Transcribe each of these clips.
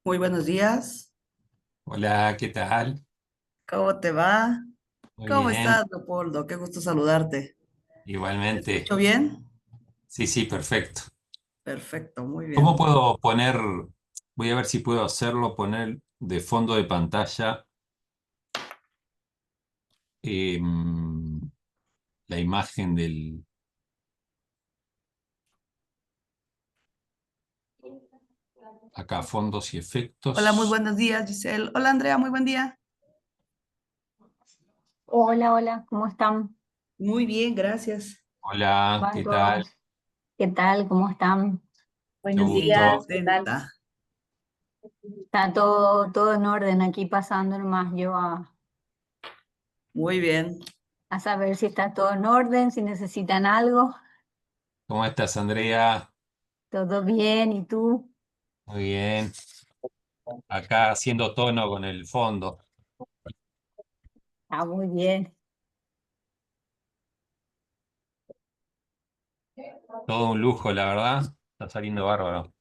Muy buenos días. Hola, ¿qué tal? ¿Cómo te va? Muy ¿Cómo bien, estás, Leopoldo? Qué gusto saludarte. ¿Te igualmente. escucho bien? Sí, sí, perfecto. Perfecto, muy ¿Cómo bien. puedo poner, voy a ver si puedo hacerlo, poner de fondo de pantalla em, la imagen del, acá, fondos y Hola, muy efectos? buenos días, Giselle. Hola, Andrea, muy buen día. Hola, hola, ¿cómo están? Muy bien, gracias. Hola, ¿Van ¿qué tal? todos? ¿Qué tal? ¿Cómo están? Mucho Buenos días, gusto. ¿qué tal? Contenta. Está todo en orden aquí pasando nomás yo Muy bien. a saber si está todo en orden, si necesitan algo. ¿Cómo estás, Andrea? ¿Todo bien? ¿Y tú? Muy bien. Acá haciendo tono con el fondo. Ah, muy bien. Todo un lujo, la verdad. Está saliendo bárbaro.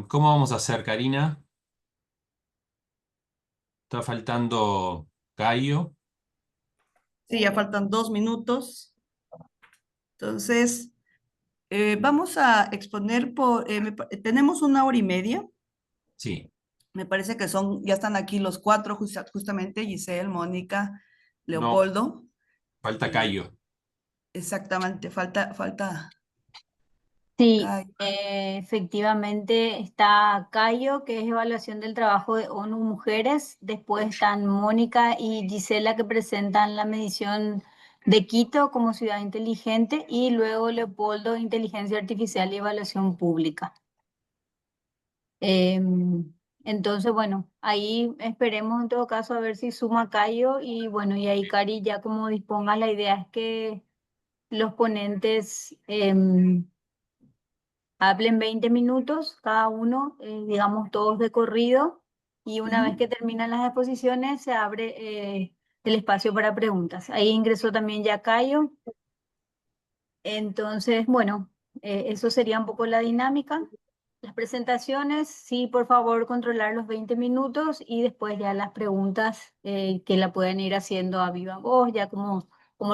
¿Cómo vamos a hacer, Karina? Está faltando Cayo. Sí, ya faltan 2 minutos. Entonces, vamos a exponer tenemos 1 hora y media. Sí, Me parece que ya están aquí los cuatro, justamente, Giselle, Mónica, no, Leopoldo. falta Y Cayo. exactamente, falta Sí, Kai. efectivamente está Cayo, que es evaluación del trabajo de ONU Mujeres. Después están Mónica y Gisela, que presentan la medición de Quito como ciudad inteligente. Y luego Leopoldo, inteligencia artificial y evaluación pública. Entonces, bueno, ahí esperemos en todo caso a ver si suma Cayo. Y bueno, y ahí Cari ya como disponga, la idea es que los ponentes hablen 20 minutos cada uno, digamos todos de corrido, y una vez Ujú. que terminan las exposiciones se abre el espacio para preguntas. Ahí ingresó también ya Cayo. Entonces, bueno, eso sería un poco la dinámica. Las presentaciones, sí, por favor, controlar los 20 minutos y después ya las preguntas que la pueden ir haciendo a viva voz, ya como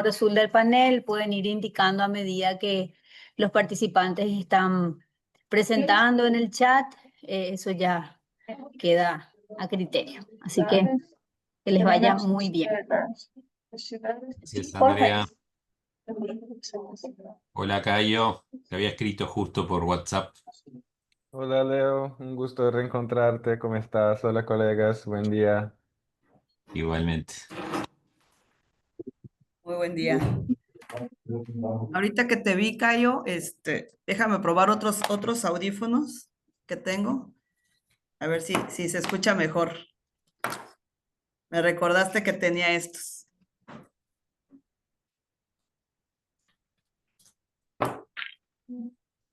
resulta el panel, pueden ir indicando a medida que los participantes están presentando en el chat. Eso ya queda a criterio. Así que les vaya muy bien. Gracias, Andrea. Hola, Cayo. Te había escrito justo por WhatsApp. Hola Leo, un gusto reencontrarte. ¿Cómo estás? Hola colegas, buen día. Igualmente. Muy buen día. Ahorita que te vi, Cayo, déjame probar otros audífonos que tengo. A ver si se escucha mejor. Me recordaste que tenía estos.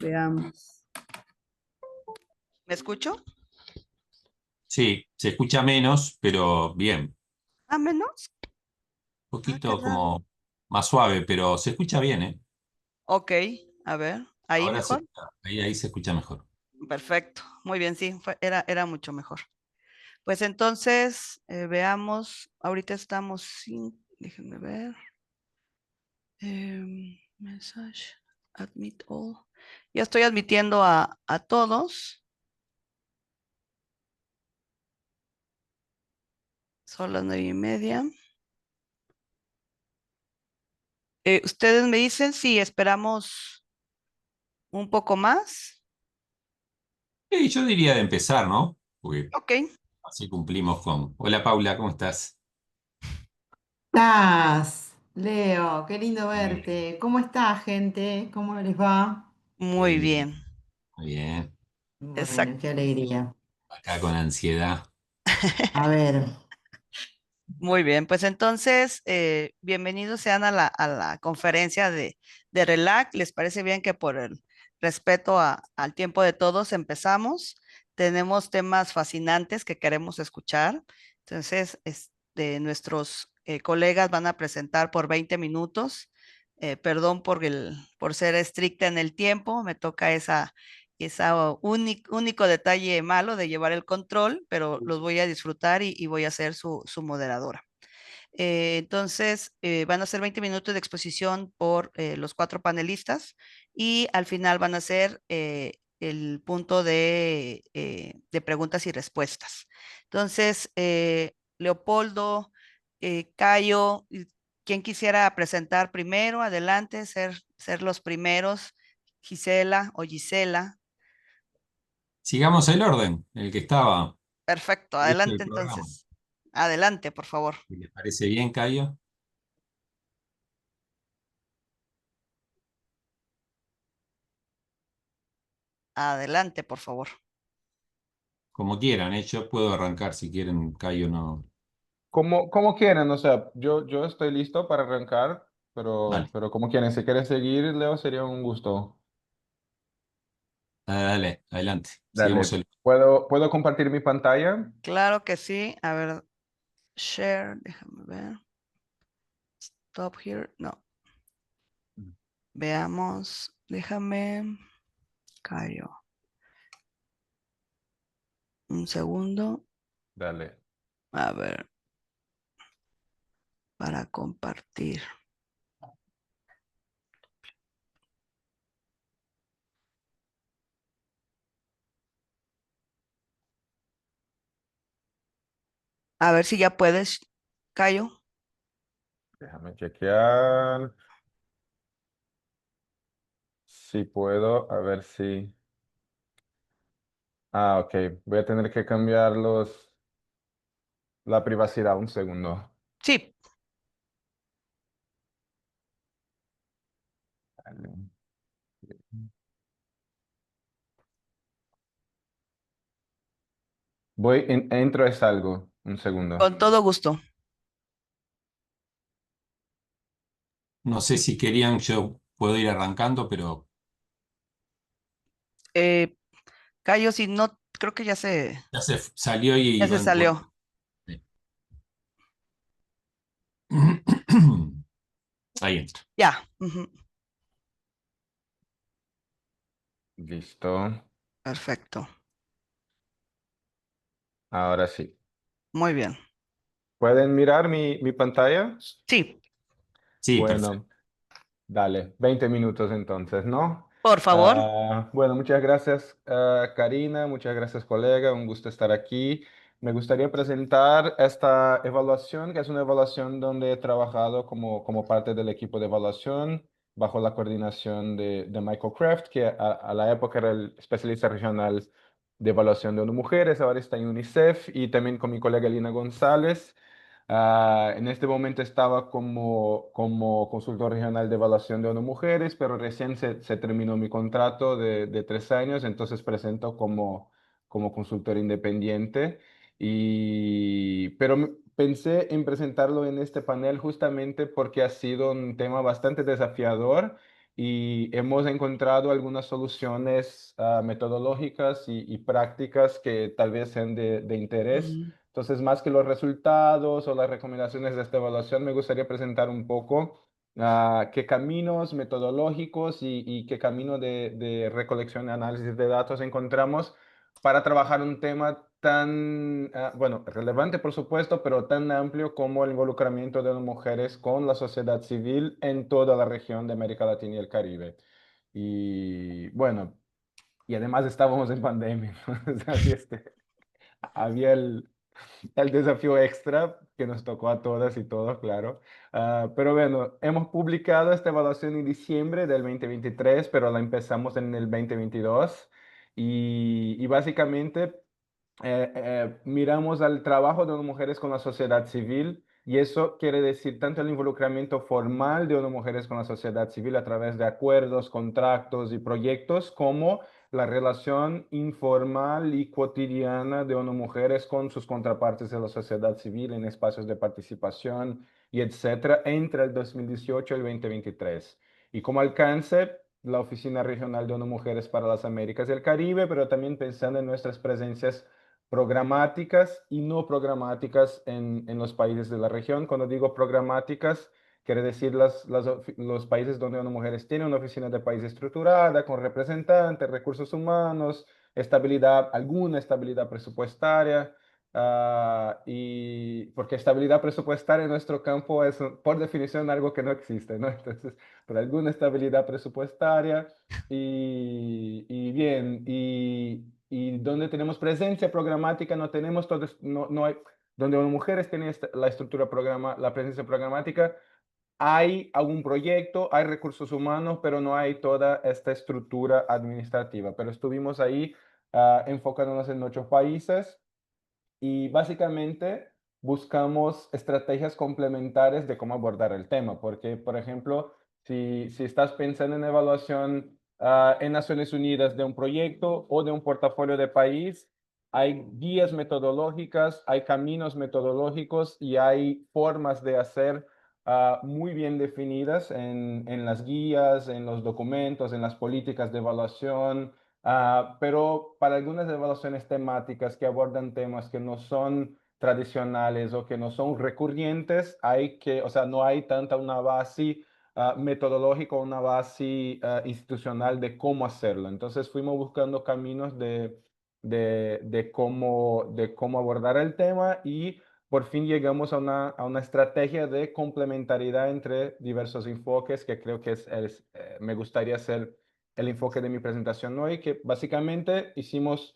Veamos. ¿Me escucho? Sí, se escucha menos, pero bien. ¿Ah, menos? Un Ah, qué poquito raro. como más suave, pero se escucha bien, ¿eh? Ok, a ver. ¿Ahí Ahora mejor? ahí se escucha mejor. Perfecto. Muy bien, sí, era mucho mejor. Pues entonces, veamos. Ahorita estamos sin. Déjenme ver. Message. Admit all. Ya estoy admitiendo a todos. Son las 9:30. Ustedes me dicen si esperamos un poco más. Yo diría de empezar, ¿no? Porque Ok. así cumplimos con... Hola, Paula, ¿cómo estás? Estás, Leo, qué lindo Bien, verte. ¿Cómo está, gente? ¿Cómo les va? Muy muy bien, bien. muy bien. Bueno, qué Exacto. alegría. Acá con ansiedad. A ver, Muy bien. Pues entonces, bienvenidos sean a la conferencia de RELAC. ¿Les parece bien que por el respeto al tiempo de todos empezamos? tenemos temas fascinantes que queremos escuchar. Entonces, nuestros colegas van a presentar por 20 minutos. Perdón por ser estricta en el tiempo, me toca esa único detalle malo de llevar el control, pero los voy a disfrutar y voy a ser su moderadora. Entonces, van a ser 20 minutos de exposición por los 4 panelistas y al final van a ser el punto de preguntas y respuestas. Entonces, Leopoldo, Cayo, ¿quién quisiera presentar primero? Adelante, ser los primeros, Gisela o Gisela. Sigamos el orden, el que estaba Perfecto, listo el adelante programa. entonces. Adelante, por favor. ¿Les parece bien, Cayo? Adelante, por favor. Como quieran, yo puedo arrancar si quieren, Cayo no. Como quieran, o sea, yo estoy listo para arrancar, Dale, pero como quieren, si quieren seguir, Leo, sería un gusto. dale, adelante. Sigamos Dale, el. ¿puedo compartir mi pantalla? Claro que sí. A ver, share, déjame ver. Stop here. No. Veamos. Déjame. Cayo. Un segundo. Dale. A ver. Para compartir. A ver si ya puedes, Cayo. Déjame chequear. Si puedo, a ver si. Ah, ok. Voy a tener que cambiar la privacidad. Un segundo. Sí. Dale. Entro es algo. Un segundo. Con todo gusto. No sé si querían, yo puedo ir arrancando, pero Eh, Cayo, si no, creo que ya se salió ya y se van por. salió. Ahí entra. Ya. Ujú. Listo. Perfecto. Ahora sí. Muy bien. ¿Pueden mirar mi pantalla? Sí, Sí, perfecto. Bueno, dale. 20 minutos entonces, ¿no? por favor. Bueno, muchas gracias, Karina, muchas gracias, colega, un gusto estar aquí. Me gustaría presentar esta evaluación, que es una evaluación donde he trabajado como parte del equipo de evaluación bajo la coordinación de Michael Kraft, que a la época era el especialista regional de evaluación de ONU Mujeres, ahora está en UNICEF, y también con mi colega Lina González. En este momento estaba como consultor regional de evaluación de ONU Mujeres, pero recién se terminó mi contrato de 3 años, entonces presento como consultor independiente. Pero pensé en presentarlo en este panel justamente porque ha sido un tema bastante desafiador y hemos encontrado algunas soluciones metodológicas y prácticas que tal vez sean de interés. Ujú. Entonces, más que los resultados o las recomendaciones de esta evaluación, me gustaría presentar un poco qué caminos metodológicos y qué camino de recolección y análisis de datos encontramos para trabajar un tema tan, bueno, relevante por supuesto, pero tan amplio como el involucramiento de las mujeres con la sociedad civil en toda la región de América Latina y el Caribe. Y bueno, y además estábamos en pandemia, entonces había el desafío extra que nos tocó a todas y todos, claro. Pero bueno, hemos publicado esta evaluación en diciembre del 2023, pero la empezamos en el 2022. Y básicamente miramos al trabajo de las mujeres con la sociedad civil. Y eso quiere decir tanto el involucramiento formal de unas mujeres con la sociedad civil a través de acuerdos, contratos y proyectos, como la relación informal y cotidiana de unas mujeres con sus contrapartes de la sociedad civil en espacios de participación y etcétera entre el 2018 y el 2023. Y como alcance, la Oficina Regional de ONU Mujeres para las Américas y el Caribe, pero también pensando en nuestras presencias programáticas y no programáticas en los países de la región. Cuando digo programáticas, quiere decir los países donde ONU Mujeres tiene una oficina de país estructurada, con representantes, recursos humanos, estabilidad, alguna estabilidad presupuestaria. Y porque estabilidad presupuestaria en nuestro campo es, por definición, algo que no existe, ¿no? Entonces, por alguna estabilidad presupuestaria y bien, y donde tenemos presencia programática, no tenemos todo, no hay, donde las mujeres tienen la estructura la presencia programática, hay algún proyecto, hay recursos humanos, pero no hay toda esta estructura administrativa. Pero estuvimos ahí enfocándonos en 8 países y básicamente buscamos estrategias complementarias de cómo abordar el tema, porque, por ejemplo, si estás pensando en evaluación en Naciones Unidas de un proyecto o de un portafolio de país, hay guías metodológicas, hay caminos metodológicos y hay formas de hacer muy bien definidas en las guías, en los documentos, en las políticas de evaluación. Pero para algunas evaluaciones temáticas que abordan temas que no son tradicionales o que no son recurrentes, o sea, no hay tanta una base metodológica, una base institucional de cómo hacerlo. Entonces fuimos buscando caminos de cómo abordar el tema y por fin llegamos a una estrategia de complementariedad entre diversos enfoques que creo que me gustaría hacer el enfoque de mi presentación hoy, que básicamente hicimos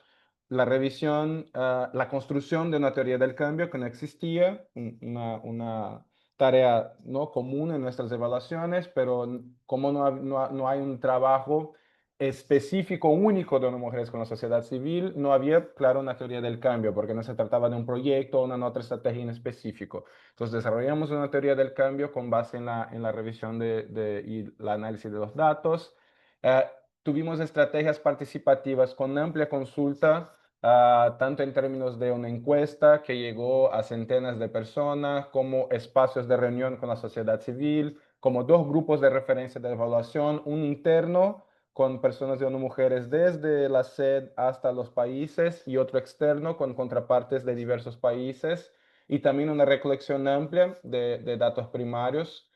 la revisión, la construcción de una teoría del cambio que no existía, una tarea no común en nuestras evaluaciones, pero como no hay un trabajo específico, único de ONU Mujeres con la sociedad civil, no había, claro, una teoría del cambio, porque no se trataba de un proyecto o una otra estrategia en específico. Entonces desarrollamos una teoría del cambio con base en la revisión y el análisis de los datos. Eh, Tuvimos estrategias participativas con amplia consulta, tanto en términos de una encuesta que llegó a centenas de personas, como espacios de reunión con la sociedad civil, como 2 grupos de referencia de evaluación, un interno con personas de ONU Mujeres desde la sede hasta los países y otro externo con contrapartes de diversos países y también una recolección amplia de datos primarios,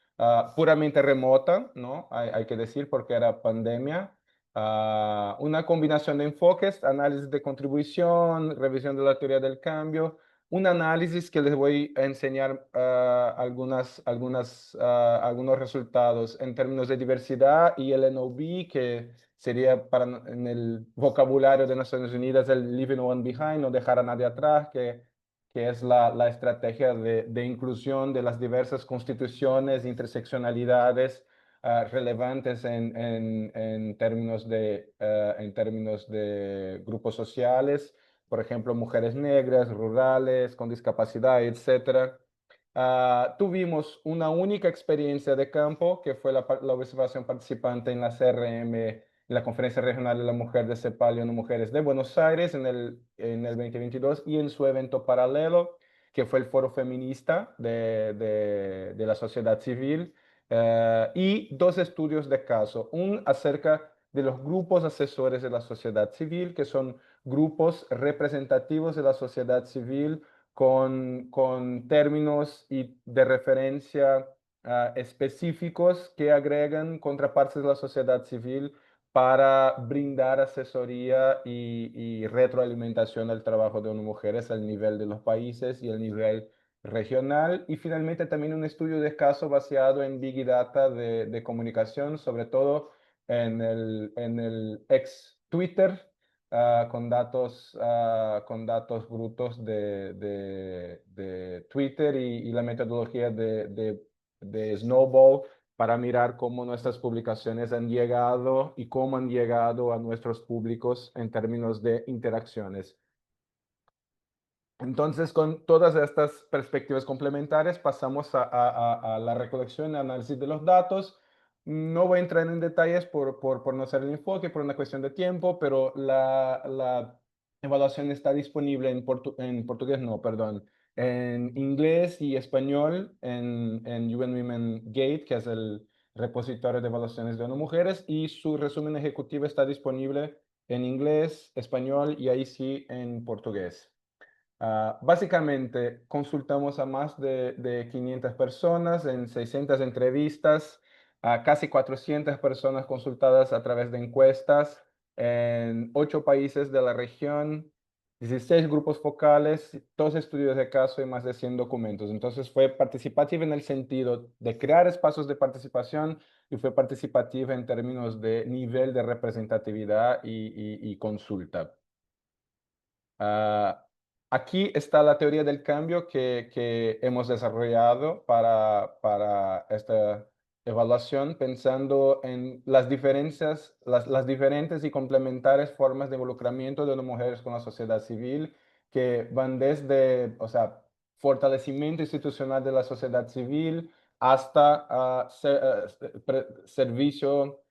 puramente remota, ¿no? Hay que decir porque era pandemia. Una combinación de enfoques, análisis de contribución, revisión de la teoría del cambio, un análisis que les voy a enseñar algunos resultados en términos de diversidad y el NOB, que sería en el vocabulario de Naciones Unidas el Leaving No One Behind, no dejar a nadie atrás, que es la estrategia de inclusión de las diversas constituciones, interseccionalidades relevantes en términos de grupos sociales, por ejemplo, mujeres negras, rurales, con discapacidad, etc. Tuvimos una única experiencia de campo, que fue la observación participante en la CRM, en la Conferencia Regional de la Mujer de CEPAL y ONU Mujeres de Buenos Aires en el 2022 y en su evento paralelo, que fue el Foro Feminista de la sociedad civil, y 2 estudios de caso, un acerca de los grupos asesores de la sociedad civil, que son grupos representativos de la sociedad civil con términos de referencia específicos que agregan contrapartes de la sociedad civil para brindar asesoría y retroalimentación al trabajo de ONU Mujeres al nivel de los países y al nivel regional. Y finalmente también un estudio de caso basado en Big Data de comunicación, sobre todo en el ex Twitter, con datos brutos de Twitter y la metodología de Snowball para mirar cómo nuestras publicaciones han llegado y cómo han llegado a nuestros públicos en términos de interacciones. Entonces, con todas estas perspectivas complementarias, pasamos a la recolección y análisis de los datos. No voy a entrar en detalles por no hacer el enfoque, por una cuestión de tiempo, pero la evaluación está disponible en portugués, no, perdón, en inglés y español en UN Women Gate, que es repositorio de evaluaciones de ONU-Mujeres, y su resumen ejecutivo está disponible en inglés, español y ahí sí en portugués. Básicamente, consultamos a más de 500 personas en 600 entrevistas, a casi 400 personas consultadas a través de encuestas en 8 países de la región, 16 grupos focales, 2 estudios de caso y más de 100 documentos. Entonces fue participativa en el sentido de crear espacios de participación y fue participativa en términos de nivel de representatividad y consulta. Ah, Aquí está la teoría del cambio que hemos desarrollado para esta evaluación, pensando en las diferencias, las diferentes y complementarias formas de involucramiento de las mujeres con la sociedad civil, que van desde, o sea, fortalecimiento institucional de la sociedad civil hasta servicio,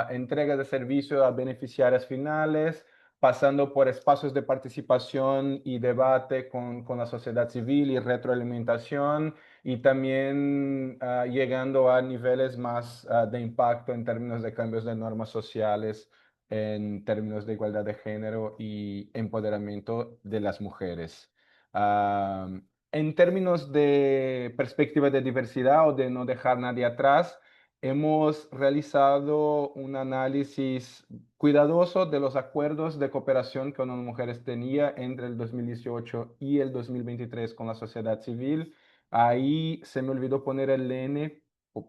entrega de servicio a beneficiarias finales, pasando por espacios de participación y debate con la sociedad civil y retroalimentación, y también llegando a niveles más de impacto en términos de cambios de normas sociales, en términos de igualdad de género y empoderamiento de las mujeres. En términos de perspectiva de diversidad o de no dejar nadie atrás, hemos realizado un análisis cuidadoso de los acuerdos de cooperación que ONU Mujeres tenía entre el 2018 y el 2023 con la sociedad civil. Ahí se me olvidó poner el N,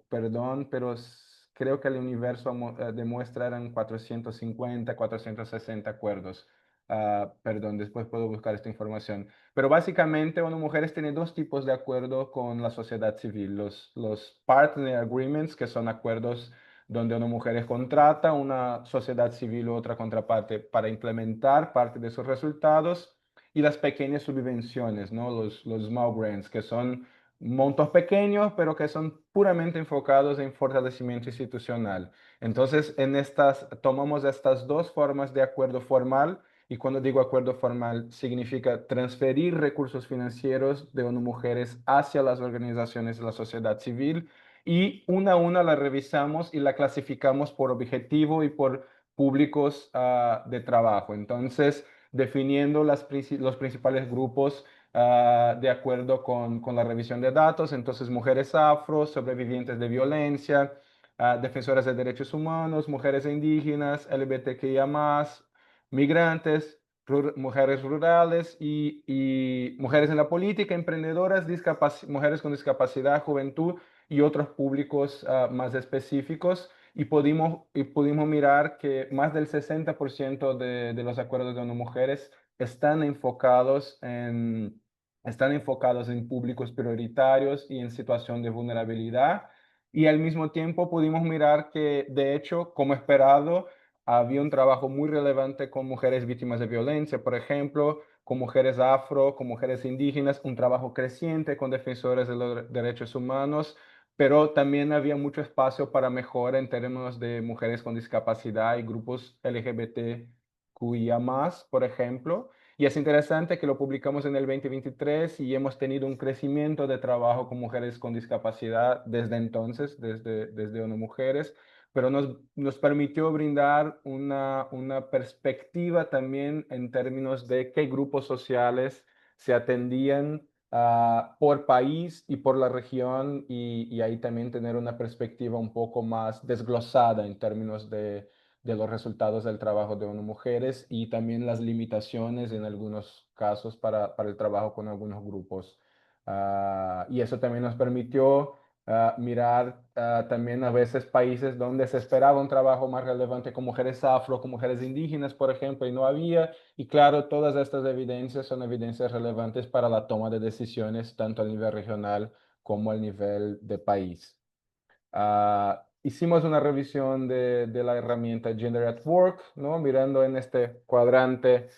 perdón, pero creo que el universo demuestra eran 450, 460 acuerdos. Perdón, después puedo buscar esta información. Pero básicamente ONU Mujeres tiene 2 tipos de acuerdo con la sociedad civil. Los Partner Agreements, que son acuerdos donde ONU Mujeres contrata una sociedad civil u otra contraparte para implementar parte de sus resultados, y las pequeñas subvenciones, ¿no? Los small grants, que son montos pequeños, pero que son puramente enfocados en fortalecimiento institucional. Entonces, tomamos estas 2 formas de acuerdo formal. Y cuando digo acuerdo formal, significa transferir recursos financieros de ONU Mujeres hacia las organizaciones de la sociedad civil, y una a una la revisamos y la clasificamos por objetivo y por públicos de trabajo. Entonces, definiendo los principales grupos de acuerdo con la revisión de datos. Entonces, mujeres afro, sobrevivientes de violencia, defensoras de derechos humanos, mujeres indígenas, LGBTQIA+, migrantes, mujeres rurales y mujeres en la política, emprendedoras, mujeres con discapacidad, juventud y otros públicos más específicos. Y pudimos mirar que más del 60% de los acuerdos de ONU Mujeres están enfocados en públicos prioritarios y en situación de vulnerabilidad. Y al mismo tiempo pudimos mirar que, de hecho, como esperado, había un trabajo muy relevante con mujeres víctimas de violencia, por ejemplo, con mujeres afro, con mujeres indígenas, un trabajo creciente con defensores de los derechos humanos, pero también había mucho espacio para mejora en términos de mujeres con discapacidad y grupos LGBTQIA+, por ejemplo. Y es interesante que lo publicamos en el 2023 y hemos tenido un crecimiento de trabajo con mujeres con discapacidad desde entonces, desde ONU Mujeres, pero nos permitió brindar una perspectiva también en términos de qué grupos sociales se atendían por país y por la región, y ahí también tener una perspectiva un poco más desglosada en términos de los resultados del trabajo de ONU Mujeres, y también las limitaciones en algunos casos para el trabajo con algunos grupos. Y eso también nos permitió mirar también a veces países donde se esperaba un trabajo más relevante con mujeres afro, con mujeres indígenas, por ejemplo, y no había. Y claro, todas estas evidencias son evidencias relevantes para la toma de decisiones, tanto a nivel regional como al nivel de país. Hicimos una revisión de la herramienta Gender at Work, ¿no? Mirando en este cuadrante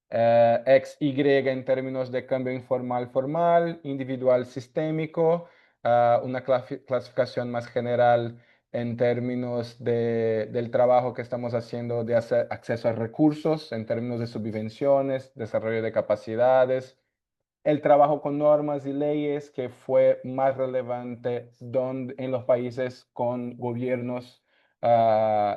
X, Y en términos de cambio informal, formal, individual, sistémico, una clasificación más general en términos del trabajo que estamos haciendo de hacer acceso a recursos, en términos de subvenciones, desarrollo de capacidades, el trabajo con normas y leyes, que fue más relevante en los países con gobiernos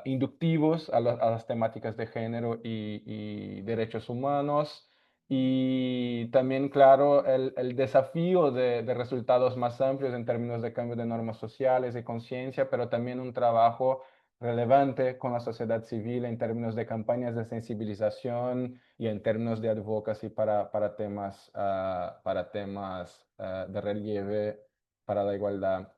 inductivos a las temáticas de género y derechos humanos. Y también, claro, el desafío de resultados más amplios en términos de cambio de normas sociales y conciencia, pero también un trabajo relevante con la sociedad civil en términos de campañas de sensibilización y en términos de advocacy para temas, de relieve para la igualdad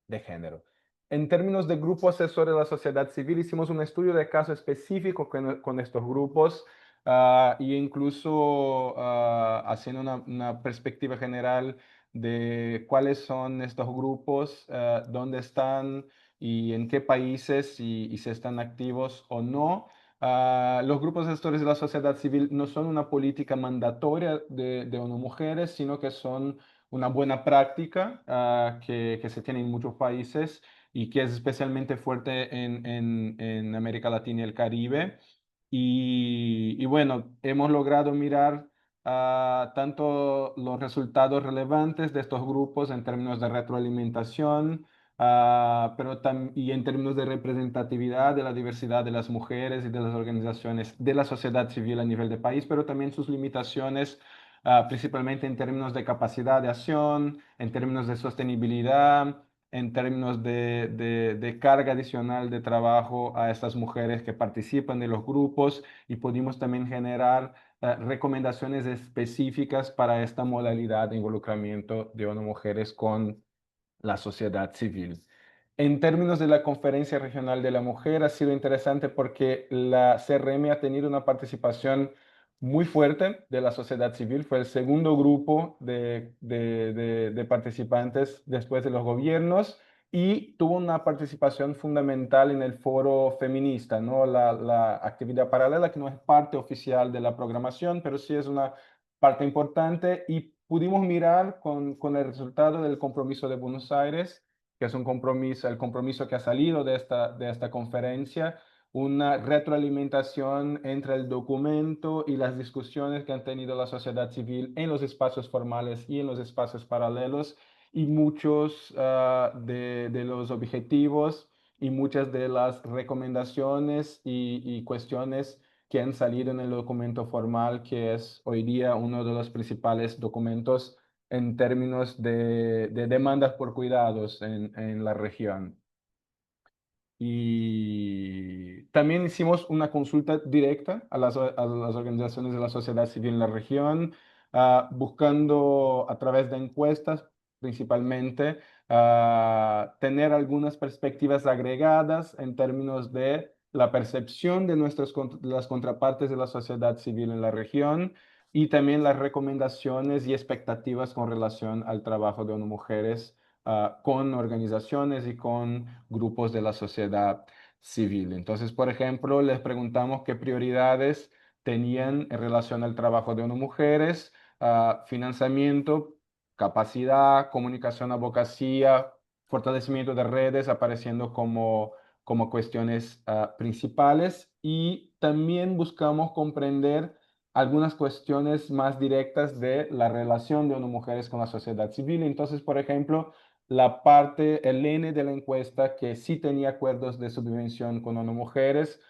de género. En términos de grupo asesor de la sociedad civil, hicimos un estudio de caso específico con estos grupos e incluso haciendo una perspectiva general de cuáles son estos grupos, dónde están y en qué países y si están activos o no. Los grupos asesores de la sociedad civil no son una política mandatoria de ONU Mujeres, sino que son una buena práctica que se tiene en muchos países y que es especialmente fuerte en América Latina y el Caribe. Y bueno, hemos logrado mirar tanto los resultados relevantes de estos grupos en términos de retroalimentación, y en términos de representatividad de la diversidad de las mujeres y de las organizaciones de la sociedad civil a nivel de país, pero también sus limitaciones, principalmente en términos de capacidad de acción, en términos de sostenibilidad, en términos de carga adicional de trabajo a estas mujeres que participan de los grupos, y pudimos también generar recomendaciones específicas para esta modalidad de involucramiento de ONU Mujeres con la sociedad civil. En términos de la Conferencia Regional de la Mujer, ha sido interesante porque la CRM ha tenido una participación muy fuerte de la sociedad civil. Fue el segundo grupo de participantes después de los gobiernos, y tuvo una participación fundamental en el foro feminista, ¿no? La actividad paralela, que no es parte oficial de la programación, pero sí es una parte importante, y pudimos mirar con el resultado del compromiso de Buenos Aires, que es un compromiso, el compromiso que ha salido de esta conferencia, una retroalimentación entre el documento y las discusiones que han tenido la sociedad civil en los espacios formales y en los espacios paralelos, y muchos de los objetivos y muchas de las recomendaciones y cuestiones que han salido en el documento formal, que es hoy día uno de los principales documentos en términos de demandas por cuidados en la región. Y también hicimos una consulta directa a las organizaciones de la sociedad civil en la región, buscando a través de encuestas principalmente tener algunas perspectivas agregadas en términos de la percepción de las contrapartes de la sociedad civil en la región, y también las recomendaciones y expectativas con relación al trabajo de ONU Mujeres con organizaciones y con grupos de la sociedad civil. Entonces, por ejemplo, les preguntamos qué prioridades tenían en relación al trabajo de ONU Mujeres: financiamiento, capacidad, comunicación, abogacía, fortalecimiento de redes, apareciendo como cuestiones principales. Y también buscamos comprender algunas cuestiones más directas de la relación de ONU Mujeres con la sociedad civil. Entonces, por ejemplo, el N de la encuesta, que sí tenía acuerdos de subvención con ONU Mujeres,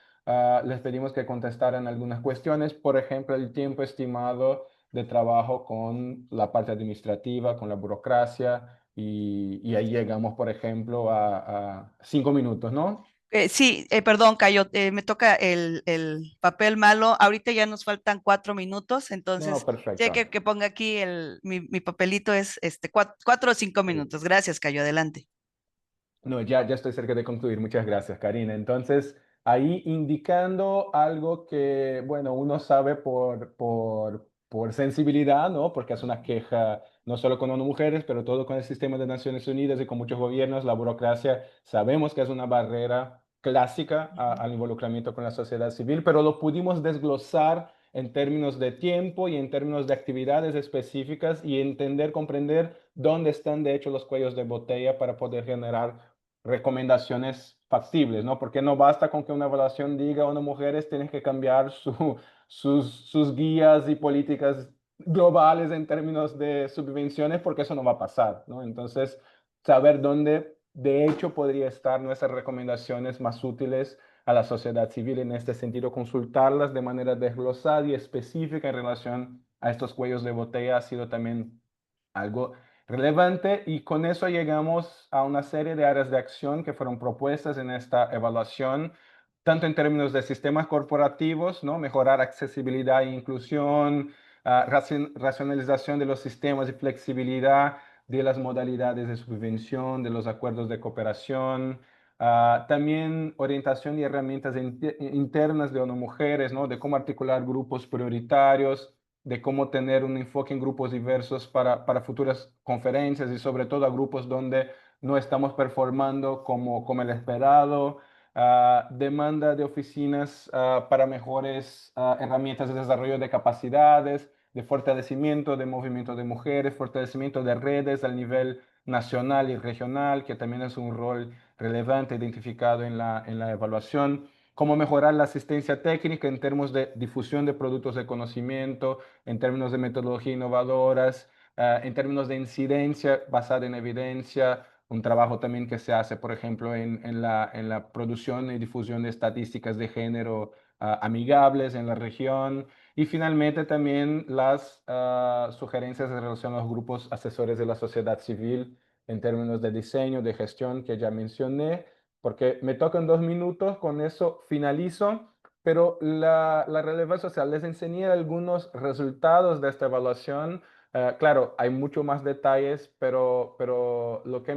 les pedimos que contestaran algunas cuestiones, por ejemplo, el tiempo estimado de trabajo con la parte administrativa, con la burocracia, y ahí llegamos, por ejemplo, a 5 minutos, ¿no? Sí, perdón, Cayo, me toca el papel malo. Ahorita ya nos faltan 4 minutos, No, entonces perfecto. cheque que ponga aquí mi papelito es 4 o 5 minutos. Gracias, Cayo, adelante. No, ya estoy cerca de concluir. Muchas gracias, Karina. Entonces, ahí indicando algo que, bueno, uno sabe por sensibilidad, ¿no? Porque es una queja no solo con ONU Mujeres, pero todo con el sistema de Naciones Unidas y con muchos gobiernos. La burocracia sabemos que es una barrera clásica al involucramiento con la sociedad civil, pero lo pudimos desglosar en términos de tiempo y en términos de actividades específicas, y entender, comprender dónde están de hecho los cuellos de botella para poder generar recomendaciones factibles, ¿no? Porque no basta con que una evaluación diga: ONU Mujeres tiene que cambiar sus guías y políticas globales en términos de subvenciones, porque eso no va a pasar, ¿no? Entonces, saber dónde de hecho podría estar nuestras recomendaciones más útiles a la sociedad civil en este sentido, consultarlas de manera desglosada y específica en relación a estos cuellos de botella ha sido también algo relevante, y con eso llegamos a una serie de áreas de acción que fueron propuestas en esta evaluación, tanto en términos de sistemas corporativos, ¿no? Mejorar accesibilidad e inclusión, racionalización de los sistemas y flexibilidad de las modalidades de subvención, de los acuerdos de cooperación, también orientación y herramientas internas de ONU Mujeres, ¿no? De cómo articular grupos prioritarios, de cómo tener un enfoque en grupos diversos para futuras conferencias y sobre todo a grupos donde no estamos performando como el esperado. Demanda de oficinas para mejores herramientas de desarrollo de capacidades, de fortalecimiento de movimiento de mujeres, fortalecimiento de redes al nivel nacional y regional, que también es un rol relevante identificado en la evaluación. Cómo mejorar la asistencia técnica en términos de difusión de productos de conocimiento, en términos de metodología innovadoras, en términos de incidencia basada en evidencia, un trabajo también que se hace, por ejemplo, en la producción y difusión de estadísticas de género amigables en la región. Y finalmente también las sugerencias en relación a los grupos asesores de la sociedad civil en términos de diseño, de gestión, que ya mencioné, porque me tocan 2 minutos, con eso finalizo. Pero la relevancia, o sea, les enseñé algunos resultados de esta evaluación. Claro, hay mucho más detalles, pero lo que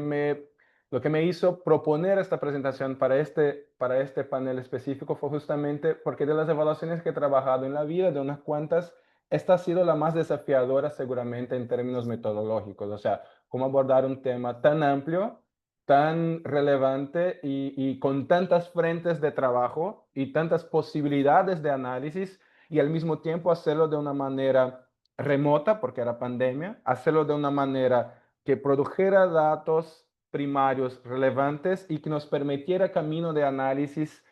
me hizo proponer esta presentación para este panel específico fue justamente porque de las evaluaciones que he trabajado en la vida, de unas cuantas, esta ha sido la más desafiadora seguramente en términos metodológicos. O sea, cómo abordar un tema tan amplio, tan relevante y con tantas frentes de trabajo y tantas posibilidades de análisis, y al mismo tiempo hacerlo de una manera remota, porque era pandemia, hacerlo de una manera que produjera datos primarios relevantes y que nos permitiera camino de análisis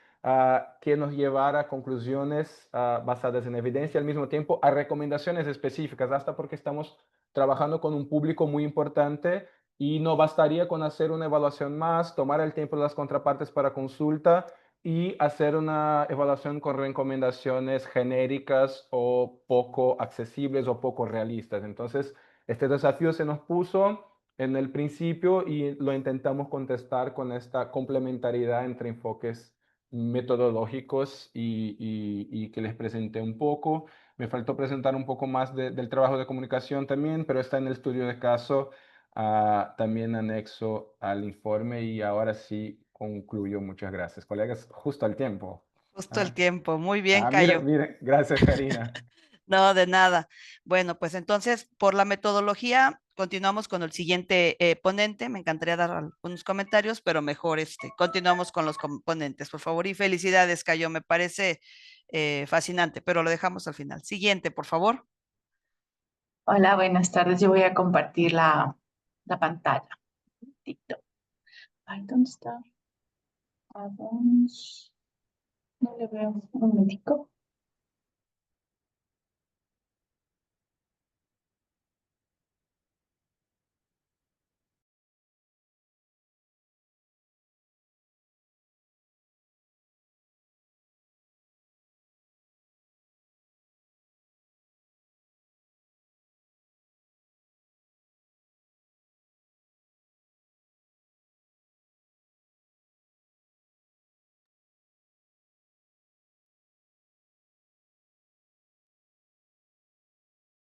que nos llevara a conclusiones basadas en evidencia, al mismo tiempo a recomendaciones específicas, hasta porque estamos trabajando con un público muy importante y no bastaría con hacer una evaluación más, tomar el tiempo de las contrapartes para consulta y hacer una evaluación con recomendaciones genéricas o poco accesibles o poco realistas. Entonces, este desafío se nos puso en el principio y lo intentamos contestar con esta complementariedad entre enfoques metodológicos y que les presenté un poco. Me faltó presentar un poco más del trabajo de comunicación también, pero está en el estudio de caso, también anexo al informe, y ahora sí concluyo. Muchas gracias, colegas. Justo al tiempo. Justo el tiempo. Muy bien, Mire, Cayo. mire, gracias, Karina. No, de nada. Bueno, pues entonces, por la metodología, continuamos con el siguiente ponente. Me encantaría dar algunos comentarios, pero mejor continuamos con los ponentes, por favor. Y felicidades, Cayo. Me parece fascinante, pero lo dejamos al final. Siguiente, por favor. Hola, buenas tardes. Yo voy a compartir la pantalla. TikTok. Ay, ¿dónde está? Vamos. No le veo. Un momentico.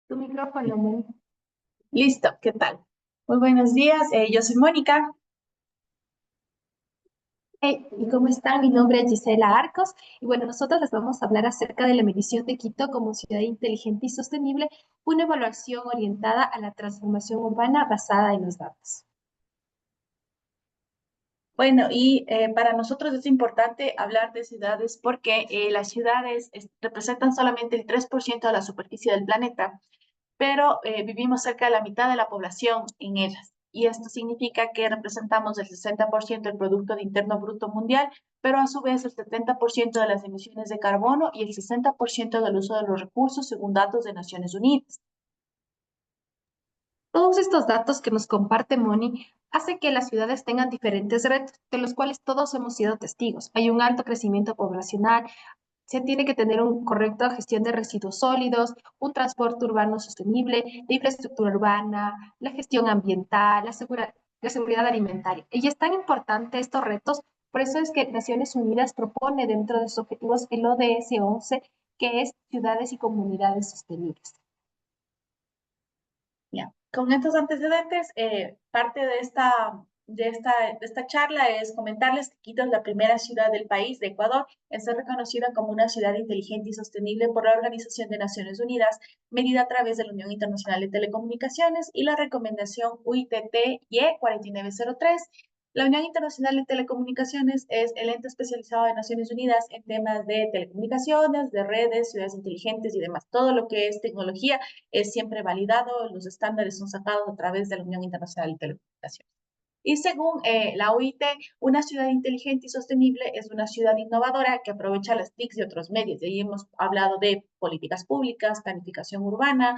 Tu micrófono, Mónica. Listo, ¿qué tal? Muy buenos días. Yo soy Mónica. ¿Y cómo están? Mi nombre es Gisela Arcos y bueno, nosotros les vamos a hablar acerca de la medición de Quito como ciudad inteligente y sostenible, una evaluación orientada a la transformación urbana basada en los datos. Bueno, y para nosotros es importante hablar de ciudades porque las ciudades representan solamente el 3% de la superficie del planeta, pero vivimos cerca de la mitad de la población en ellas. Y esto significa que representamos el 60% del Producto Interno Bruto Mundial, pero a su vez el 70% de las emisiones de carbono y el 60% del uso de los recursos según datos de Naciones Unidas. Todos estos datos que nos comparte Moni hace que las ciudades tengan diferentes retos, de los cuales todos hemos sido testigos. Hay un alto crecimiento poblacional, se tiene que tener una correcta gestión de residuos sólidos, un transporte urbano sostenible, la infraestructura urbana, la gestión ambiental, la seguridad alimentaria. Y es tan importante estos retos, por eso es que Naciones Unidas propone dentro de sus objetivos el ODS 11, que es ciudades y comunidades sostenibles. Ya. Con estos antecedentes, parte de esta charla es comentarles que Quito es la primera ciudad del país, de Ecuador, en ser reconocida como una ciudad inteligente y sostenible por la Organización de Naciones Unidas, medida a través de la Unión Internacional de Telecomunicaciones y la recomendación UITT-IE 4903. La Unión Internacional de Telecomunicaciones es el ente especializado de Naciones Unidas en temas de telecomunicaciones, de redes, ciudades inteligentes y demás. Todo lo que es tecnología es siempre validado, los estándares son sacados a través de la Unión Internacional de Telecomunicaciones. Y según la OIT, una ciudad inteligente y sostenible es una ciudad innovadora que aprovecha las TICs y otros medios. De ahí hemos hablado de políticas públicas, planificación urbana,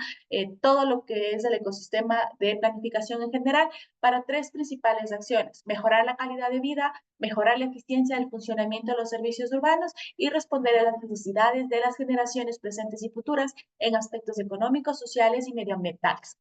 todo lo que es el ecosistema de planificación en general para tres principales acciones: mejorar la calidad de vida, mejorar la eficiencia del funcionamiento de los servicios urbanos y responder a las necesidades de las generaciones presentes y futuras en aspectos económicos, sociales y medioambientales.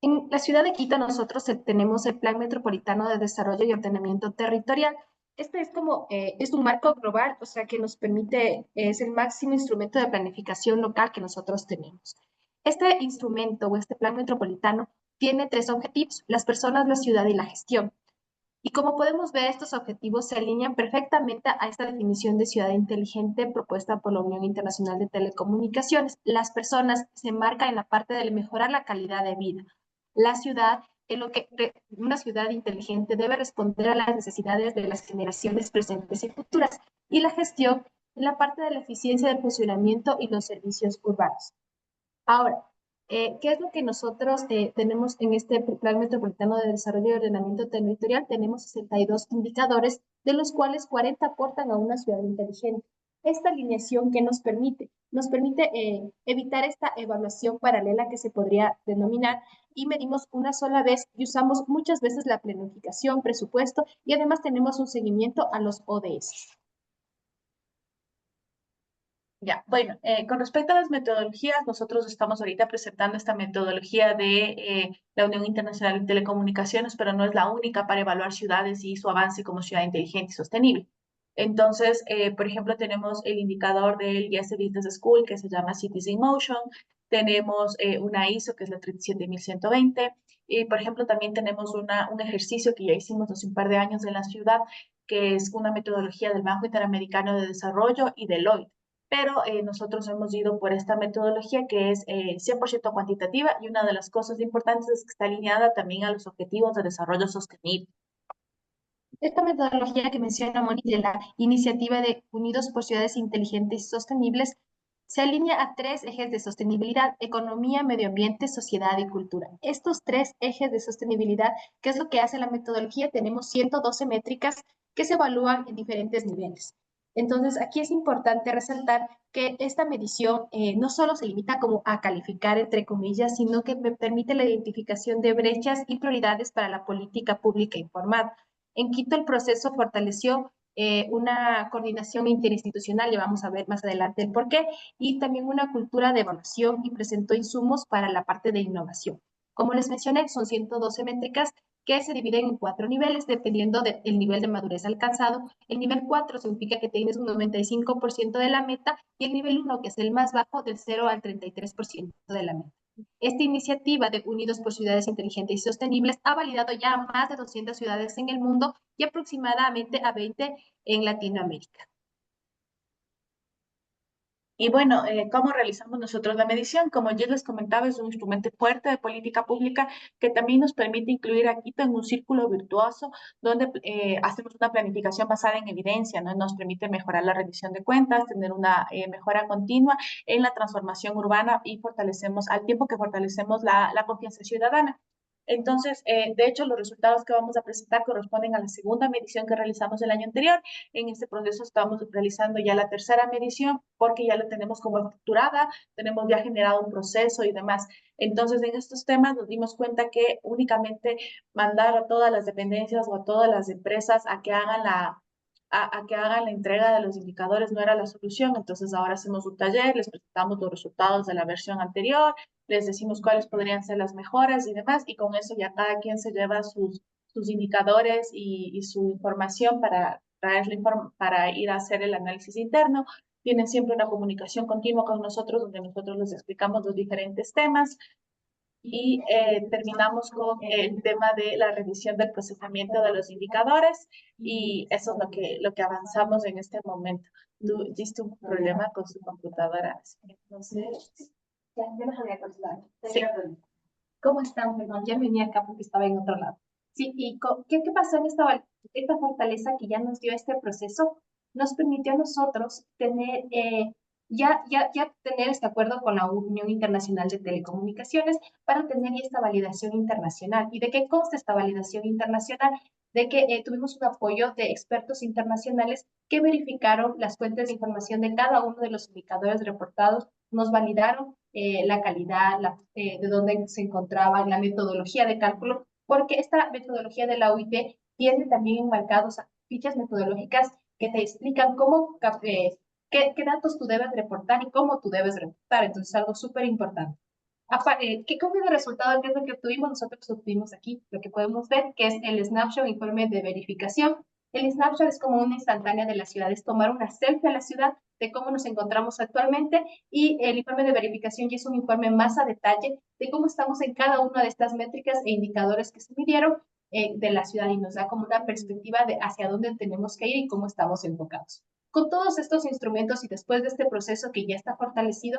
En la ciudad de Quito nosotros tenemos el Plan Metropolitano de Desarrollo y Ordenamiento Territorial. Este es como, es un marco global, o sea, que nos permite, es el máximo instrumento de planificación local que nosotros tenemos. Este instrumento o este plan metropolitano tiene tres objetivos: las personas, la ciudad y la gestión. Y como podemos ver, estos objetivos se alinean perfectamente a esta definición de ciudad inteligente propuesta por la Unión Internacional de Telecomunicaciones. Las personas se marcan en la parte de mejorar la calidad de vida. La ciudad, en lo que una ciudad inteligente debe responder a las necesidades de las generaciones presentes y futuras. Y la gestión, en la parte de la eficiencia del funcionamiento y los servicios urbanos. Ahora, ¿qué es lo que nosotros tenemos en este Plan Metropolitano de Desarrollo y Ordenamiento Territorial? Tenemos 62 indicadores, de los cuales 40 aportan a una ciudad inteligente. Esta alineación, ¿qué nos permite? Nos permite evitar esta evaluación paralela que se podría denominar, y medimos una sola vez y usamos muchas veces la planificación, presupuesto, y además tenemos un seguimiento a los ODS. Ya, bueno, con respecto a las metodologías, nosotros estamos ahorita presentando esta metodología de la Unión Internacional de Telecomunicaciones, pero no es la única para evaluar ciudades y su avance como ciudad inteligente y sostenible. Entonces, por ejemplo, tenemos el indicador del Yes Business School, que se llama Cities in Motion. Tenemos una ISO, que es la 37120. Y, por ejemplo, también tenemos un ejercicio que ya hicimos hace un par de años en la ciudad, que es una metodología del Banco Interamericano de Desarrollo y Deloitte, pero nosotros hemos ido por esta metodología que es 100% cuantitativa, y una de las cosas importantes es que está alineada también a los objetivos de desarrollo sostenible. Esta metodología que menciona Moni de la iniciativa de Unidos por Ciudades Inteligentes y Sostenibles se alinea a tres ejes de sostenibilidad: economía, medio ambiente, sociedad y cultura. Estos tres ejes de sostenibilidad, ¿qué es lo que hace la metodología? Tenemos 112 métricas que se evalúan en diferentes niveles. Entonces, aquí es importante resaltar que esta medición no solo se limita como a calificar, entre comillas, sino que me permite la identificación de brechas y prioridades para la política pública informada. En Quito el proceso fortaleció una coordinación interinstitucional, y vamos a ver más adelante el por qué, y también una cultura de evaluación, y presentó insumos para la parte de innovación. Como les mencioné, son 112 métricas que se dividen en 4 niveles dependiendo del nivel de madurez alcanzado. El nivel 4 significa que tienes un 95% de la meta, y el nivel 1, que es el más bajo, del 0 al 33% de la meta. Esta iniciativa de Unidos por Ciudades Inteligentes y Sostenibles ha validado ya a más de 200 ciudades en el mundo y aproximadamente a 20 en Latinoamérica. Y bueno, ¿cómo realizamos nosotros la medición? Como yo les comentaba, es un instrumento fuerte de política pública que también nos permite incluir a Quito en un círculo virtuoso donde hacemos una planificación basada en evidencia, ¿no? Nos permite mejorar la rendición de cuentas, tener una mejora continua en la transformación urbana, y fortalecemos, al tiempo que fortalecemos la confianza ciudadana. Entonces, de hecho, los resultados que vamos a presentar corresponden a la segunda medición que realizamos el año anterior. En este proceso estamos realizando ya la tercera medición porque ya la tenemos como estructurada, tenemos ya generado un proceso y demás. Entonces, en estos temas nos dimos cuenta que únicamente mandar a todas las dependencias o a todas las empresas a que hagan a que hagan la entrega de los indicadores no era la solución. Entonces, ahora hacemos un taller, les presentamos los resultados de la versión anterior, les decimos cuáles podrían ser las mejoras y demás, y con eso ya cada quien se lleva sus indicadores y su información para para ir a hacer el análisis interno. Tienen siempre una comunicación continua con nosotros donde nosotros les explicamos los diferentes temas y terminamos con el tema de la revisión del procesamiento de los indicadores y eso es lo que avanzamos en este momento. Tú diste un problema con su computadora. Entonces, Ya nos había contado. sí. ¿Cómo están? Perdón, ya venía acá porque estaba en otro lado. Sí, ¿y qué pasó en esta fortaleza que ya nos dio este proceso? Nos permitió a nosotros tener, ya tener este acuerdo con la Unión Internacional de Telecomunicaciones para tener ya esta validación internacional. ¿Y de qué consta esta validación internacional? De que tuvimos un apoyo de expertos internacionales que verificaron las fuentes de información de cada uno de los indicadores reportados, nos validaron la calidad, de dónde se encontraba, la metodología de cálculo, porque esta metodología de la OIT tiene también enmarcados fichas metodológicas que te explican cómo, qué datos tú debes reportar y cómo tú debes reportar. Entonces, algo súper importante. ¿Qué cambio de resultado que es lo que obtuvimos? Nosotros obtuvimos aquí lo que podemos ver, que es el snapshot informe de verificación. El snapshot es como una instantánea de la ciudad, es tomar una selfie a la ciudad de cómo nos encontramos actualmente y el informe de verificación ya es un informe más a detalle de cómo estamos en cada una de estas métricas e indicadores que se midieron de la ciudad y nos da como una perspectiva de hacia dónde tenemos que ir y cómo estamos enfocados. Con todos estos instrumentos y después de este proceso que ya está fortalecido,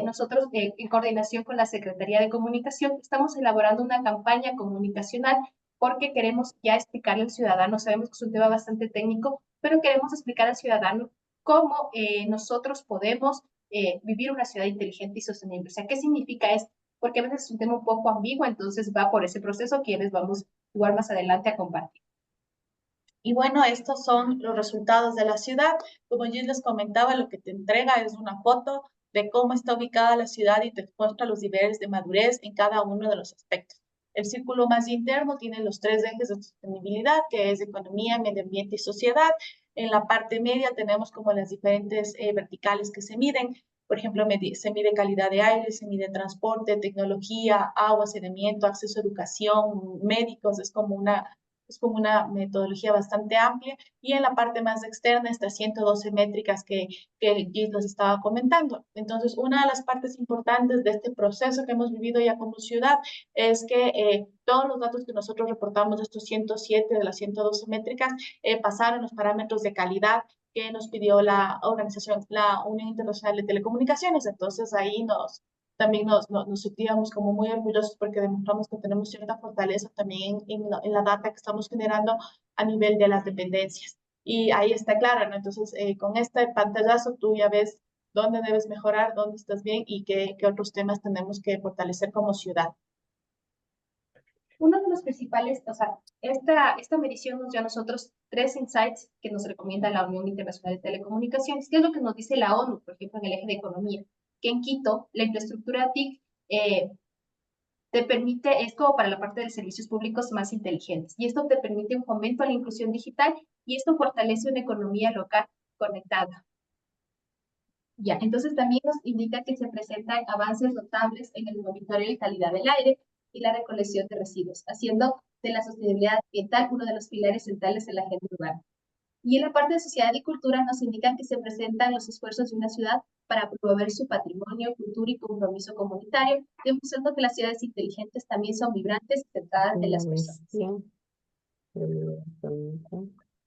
nosotros en coordinación con la Secretaría de Comunicación estamos elaborando una campaña comunicacional porque queremos ya explicarle al ciudadano, sabemos que es un tema bastante técnico, pero queremos explicar al ciudadano cómo nosotros podemos vivir una ciudad inteligente y sostenible. O sea, ¿qué significa esto? Porque a veces es un tema un poco ambiguo, entonces va por ese proceso que les vamos igual más adelante a compartir. Y bueno, estos son los resultados de la ciudad. Como yo les comentaba, lo que te entrega es una foto de cómo está ubicada la ciudad y te muestra los niveles de madurez en cada uno de los aspectos. El círculo más interno tiene los 3 ejes de sostenibilidad, que es economía, medio ambiente y sociedad. En la parte media tenemos como las diferentes verticales que se miden. Por ejemplo, se mide calidad de aire, se mide transporte, tecnología, agua, saneamiento, acceso a educación, médicos. Es como una metodología bastante amplia, y en la parte más externa estas 112 métricas que Gis les estaba comentando. Entonces, una de las partes importantes de este proceso que hemos vivido ya como ciudad es que todos los datos que nosotros reportamos de estos 107 de las 112 métricas pasaron los parámetros de calidad que nos pidió la organización, la Unión Internacional de Telecomunicaciones. Entonces, ahí también nos sentíamos como muy orgullosos porque demostramos que tenemos cierta fortaleza también en la data que estamos generando a nivel de las dependencias. Y ahí está claro, ¿no? Entonces, con este pantallazo tú ya ves dónde debes mejorar, dónde estás bien y qué otros temas tenemos que fortalecer como ciudad. Uno de los principales, o sea, esta medición nos dio a nosotros 3 insights que nos recomienda la Unión Internacional de Telecomunicaciones, que es lo que nos dice la ONU, por ejemplo, en el eje de economía, que en Quito la infraestructura TIC te permite, es como para la parte de servicios públicos más inteligentes, y esto te permite un fomento a la inclusión digital, y esto fortalece una economía local conectada. Ya, entonces también nos indica que se presentan avances notables en el monitoreo de calidad del aire y la recolección de residuos, haciendo de la sostenibilidad ambiental uno de los pilares centrales en la agenda urbana. Y en la parte de sociedad y cultura nos indican que se presentan los esfuerzos de una ciudad para promover su patrimonio, cultura y compromiso comunitario, demostrando que las ciudades inteligentes también son vibrantes y centradas en las personas.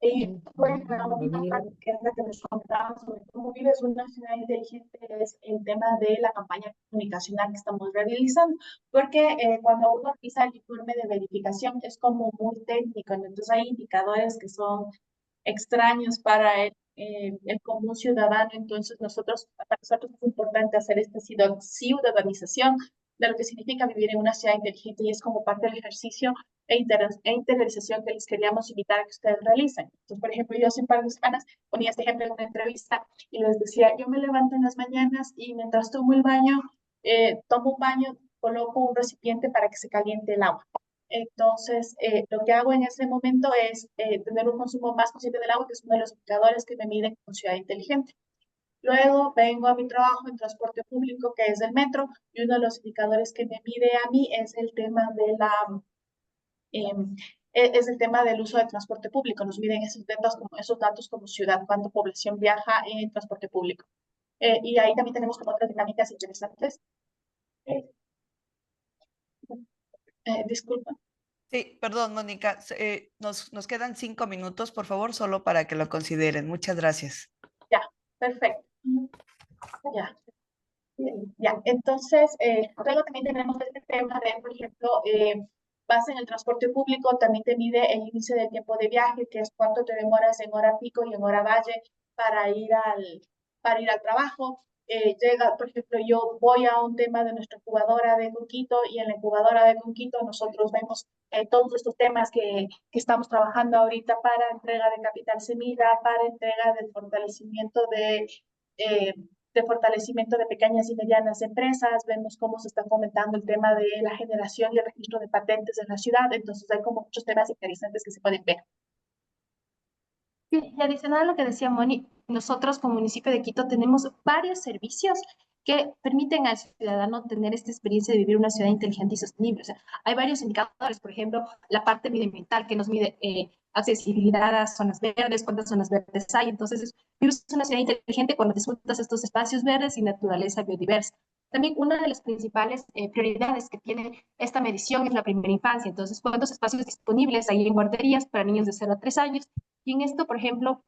Y bueno, la última parte que es la que les contaba sobre cómo vives una ciudad inteligente es el tema de la campaña comunicacional que estamos realizando, porque cuando uno realiza el informe de verificación es como muy técnico, ¿no? Entonces hay indicadores que son extraños para el común ciudadano. Entonces para nosotros es importante hacer esta ciudadanización de lo que significa vivir en una ciudad inteligente y es como parte del ejercicio e interiorización que les queríamos invitar a que ustedes realicen. Entonces, por ejemplo, yo hace un par de semanas ponía este ejemplo en una entrevista y les decía, yo me levanto en las mañanas y mientras tomo el baño, tomo un baño, coloco un recipiente para que se caliente el agua. Entonces, lo que hago en ese momento es tener un consumo más consciente del agua, que es uno de los indicadores que me miden como ciudad inteligente. Luego vengo a mi trabajo en transporte público, que es el metro, y uno de los indicadores que me mide a mí es el tema de es el tema del uso de transporte público. Nos miden esos datos como ciudad, cuánta población viaja en transporte público. Y ahí también tenemos como otras dinámicas interesantes. Disculpa. Sí, perdón, Mónica, nos quedan 5 minutos, por favor, solo para que lo consideren. Muchas gracias. Ya, perfecto. Ya. Ya, entonces, luego también tenemos este tema de, por ejemplo, vas en el transporte público, también te mide el índice de tiempo de viaje, que es cuánto te demoras en hora pico y en hora valle para ir al trabajo. Llega, por ejemplo, yo voy a un tema de nuestra incubadora de Conquito y en la incubadora de Conquito nosotros vemos todos estos temas que estamos trabajando ahorita para entrega de capital semilla, para entrega del eh, fortalecimiento de pequeñas y medianas empresas, vemos cómo se está fomentando el tema de la generación y el registro de patentes en la ciudad, entonces hay como muchos temas interesantes que se pueden ver. Sí, y adicional a lo que decía Moni, nosotros como municipio de Quito tenemos varios servicios que permiten al ciudadano tener esta experiencia de vivir una ciudad inteligente y sostenible. O sea, hay varios indicadores, por ejemplo, la parte medioambiental que nos mide accesibilidad a zonas verdes, cuántas zonas verdes hay. Entonces, vives una ciudad inteligente cuando disfrutas estos espacios verdes y naturaleza biodiversa. También una de las principales prioridades que tiene esta medición es la primera infancia. Entonces, ¿cuántos espacios disponibles hay en guarderías para niños de 0 a 3 años? Y en esto, por ejemplo,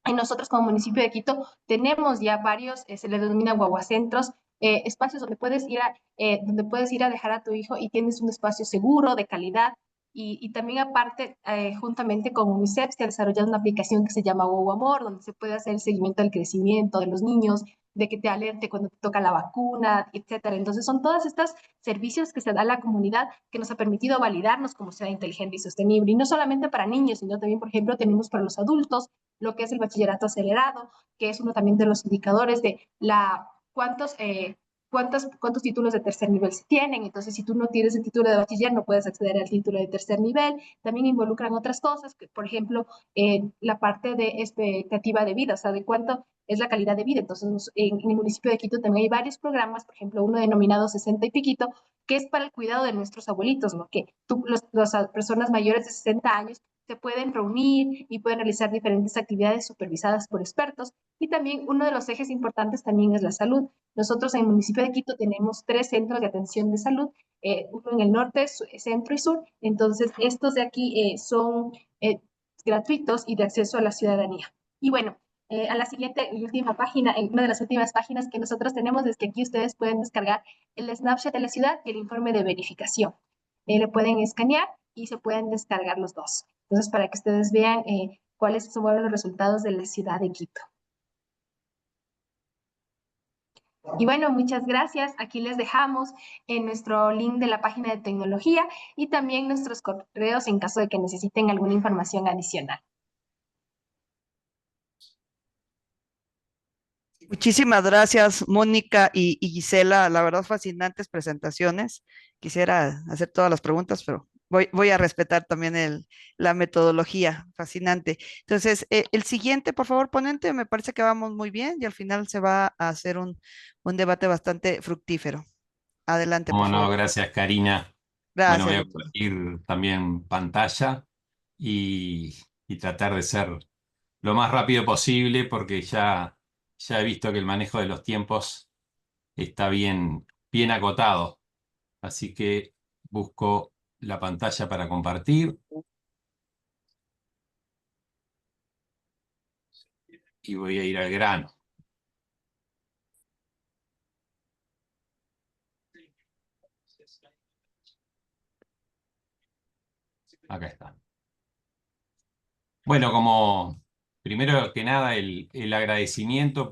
en nosotros como municipio de Quito tenemos ya varios, se le denomina guaguacentros, espacios donde puedes ir a dejar a tu hijo y tienes un espacio seguro, de calidad. Y también aparte, juntamente con UNICEF, se ha desarrollado una aplicación que se llama Wow Amor, donde se puede hacer el seguimiento del crecimiento de los niños, de que te alerte cuando te toca la vacuna, etcétera. Entonces son todos estos servicios que se da a la comunidad que nos ha permitido validarnos como ciudad inteligente y sostenible. Y no solamente para niños, sino también, por ejemplo, tenemos para los adultos lo que es el bachillerato acelerado, que es uno también de los indicadores de cuántos títulos de tercer nivel se tienen. Entonces, si tú no tienes el título de bachiller, no puedes acceder al título de tercer nivel. También involucran otras cosas, que, por ejemplo, la parte de expectativa de vida, o sea, de cuánto es la calidad de vida. Entonces, en el municipio de Quito también hay varios programas, por ejemplo, uno denominado 60 y piquito, que es para el cuidado de nuestros abuelitos, ¿no? Que las personas mayores de 60 años se pueden reunir y pueden realizar diferentes actividades supervisadas por expertos. Y también uno de los ejes importantes también es la salud. Nosotros en el municipio de Quito tenemos 3 centros de atención de salud, uno en el norte, centro y sur. Entonces, estos de aquí son gratuitos y de acceso a la ciudadanía. Y bueno, a la siguiente, última página, una de las últimas páginas que nosotros tenemos es que aquí ustedes pueden descargar el snapshot de la ciudad y el informe de verificación. Le pueden escanear y se pueden descargar los dos. Entonces, para que ustedes vean cuáles son los resultados de la ciudad de Quito. Y bueno, muchas gracias. Aquí les dejamos en nuestro link de la página de tecnología y también nuestros correos en caso de que necesiten alguna información adicional. Muchísimas gracias, Mónica y Gisela. La verdad, fascinantes presentaciones. Quisiera hacer todas las preguntas, pero voy a respetar también la metodología. Fascinante. Entonces, el siguiente, por favor, ponente, me parece que vamos muy bien y al final se va a hacer un debate bastante fructífero. Adelante, por Bueno, favor. gracias, Karina. Bueno, Gracias, voy a doctor. compartir también pantalla y tratar de ser lo más rápido posible porque ya he visto que el manejo de los tiempos está bien acotado. Así que busco la pantalla para compartir y voy a ir al grano. Acá está. Bueno, como primero que nada el agradecimiento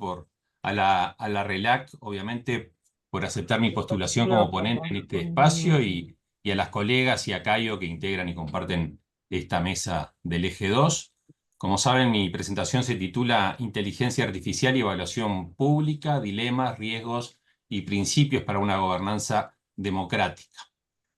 a la RELAC, obviamente, por aceptar mi postulación como ponente en este espacio y a las colegas y a Cayo que integran y comparten esta mesa del Eje 2. Como saben, mi presentación se titula Inteligencia Artificial y Evaluación Pública, Dilemas, Riesgos y Principios para una Gobernanza Democrática.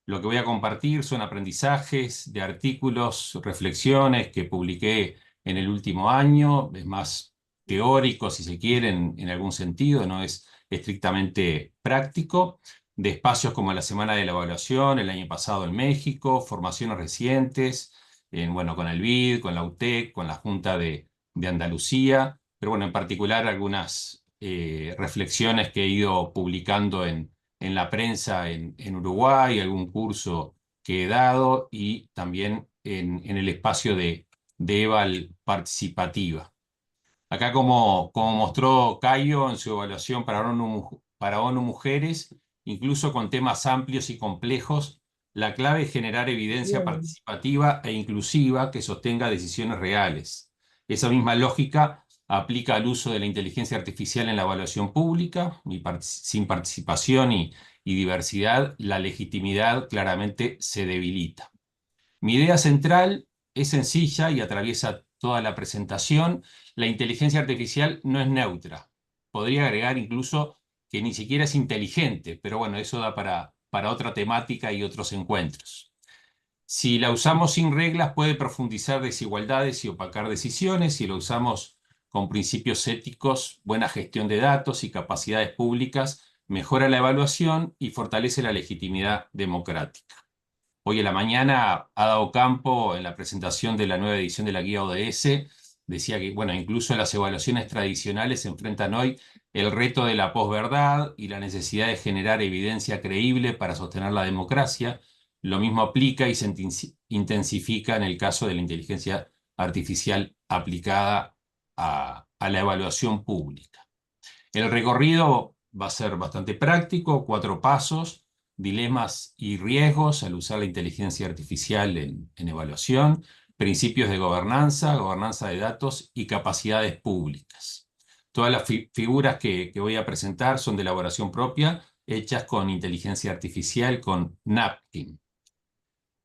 Lo que voy a compartir son aprendizajes de artículos, reflexiones que publiqué en el último año, es más teórico si se quiere en algún sentido, no es estrictamente práctico, de espacios como la Semana de la Evaluación, el año pasado en México, formaciones recientes, bueno, con el BID, con la UTEC, con la Junta de Andalucía, pero bueno, en particular algunas reflexiones que he ido publicando en la prensa en Uruguay, algún curso que he dado y también en el espacio de EVAL participativa. Acá, como mostró Cayo en su evaluación para ONU Mujeres, incluso con temas amplios y complejos, la clave es generar evidencia participativa e inclusiva que sostenga decisiones reales. Esa misma lógica aplica al uso de la inteligencia artificial en la evaluación pública. Sin participación y diversidad, la legitimidad claramente se debilita. Mi idea central es sencilla y atraviesa toda la presentación. La inteligencia artificial no es neutra. Podría agregar incluso que ni siquiera es inteligente, pero bueno, eso da para otra temática y otros encuentros. Si la usamos sin reglas, puede profundizar desigualdades y opacar decisiones. Si la usamos con principios éticos, buena gestión de datos y capacidades públicas, mejora la evaluación y fortalece la legitimidad democrática. Hoy en la mañana, Ada Ocampo, en la presentación de la nueva edición de la guía ODS, decía que, bueno, incluso las evaluaciones tradicionales se enfrentan hoy el reto de la posverdad y la necesidad de generar evidencia creíble para sostener la democracia. Lo mismo aplica y se intensifica en el caso de la inteligencia artificial aplicada a la evaluación pública. El recorrido va a ser bastante práctico, 4 pasos: dilemas y riesgos al usar la inteligencia artificial en evaluación, principios de gobernanza, gobernanza de datos y capacidades públicas. Todas las figuras que voy a presentar son de elaboración propia, hechas con inteligencia artificial, con Napkin.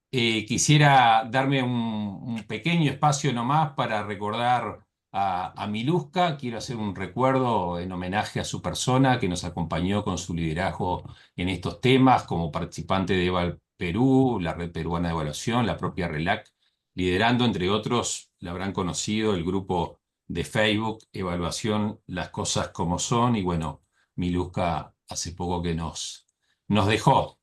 Quisiera darme un pequeño espacio nomás para recordar a Miluska. Quiero hacer un recuerdo en homenaje a su persona, que nos acompañó con su liderazgo en estos temas como participante de EVAL Perú, la Red Peruana de Evaluación, la propia RELAC, liderando, entre otros, la habrán conocido, el grupo de Facebook Evaluación Las Cosas Como Son. Y bueno, Miluska hace poco que nos dejó.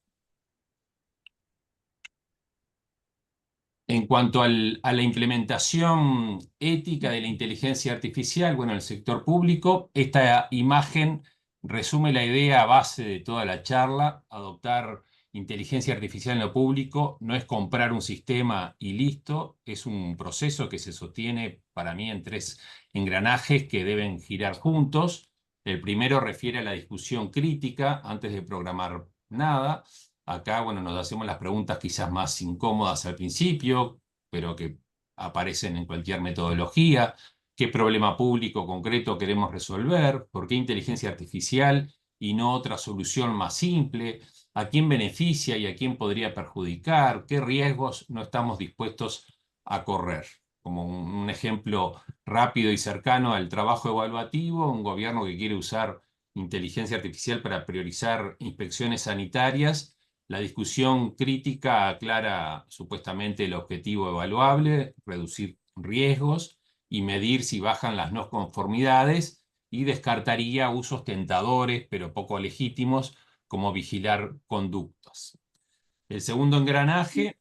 En cuanto a la implementación ética de la inteligencia artificial, bueno, en el sector público, esta imagen resume la idea base de toda la charla. Adoptar inteligencia artificial en lo público no es comprar un sistema y listo, es un proceso que se sostiene para mí en 3 engranajes que deben girar juntos. El primero refiere a la discusión crítica antes de programar nada. Acá, bueno, nos hacemos las preguntas quizás más incómodas al principio, pero que aparecen en cualquier metodología. ¿Qué problema público concreto queremos resolver? ¿Por qué inteligencia artificial y no otra solución más simple? ¿A quién beneficia y a quién podría perjudicar? ¿Qué riesgos no estamos dispuestos a correr? Como un ejemplo rápido y cercano al trabajo evaluativo, un gobierno que quiere usar inteligencia artificial para priorizar inspecciones sanitarias. La discusión crítica aclara supuestamente el objetivo evaluable, reducir riesgos y medir si bajan las no conformidades, y descartaría usos tentadores pero poco legítimos, como vigilar conductas. El segundo engranaje,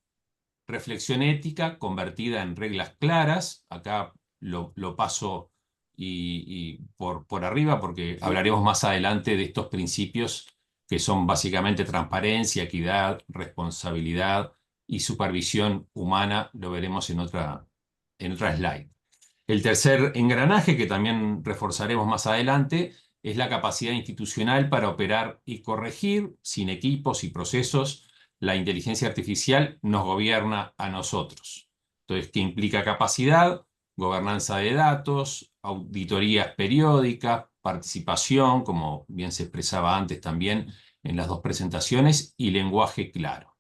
reflexión ética convertida en reglas claras. Acá lo paso por arriba porque hablaremos más adelante de estos principios que son básicamente transparencia, equidad, responsabilidad y supervisión humana. Lo veremos en otra slide. El tercer engranaje, que también reforzaremos más adelante, es la capacidad institucional para operar y corregir. Sin equipos y procesos, la inteligencia artificial nos gobierna a nosotros. Entonces, ¿qué implica capacidad? Gobernanza de datos, auditorías periódicas, participación, como bien se expresaba antes también en las dos presentaciones, y lenguaje claro.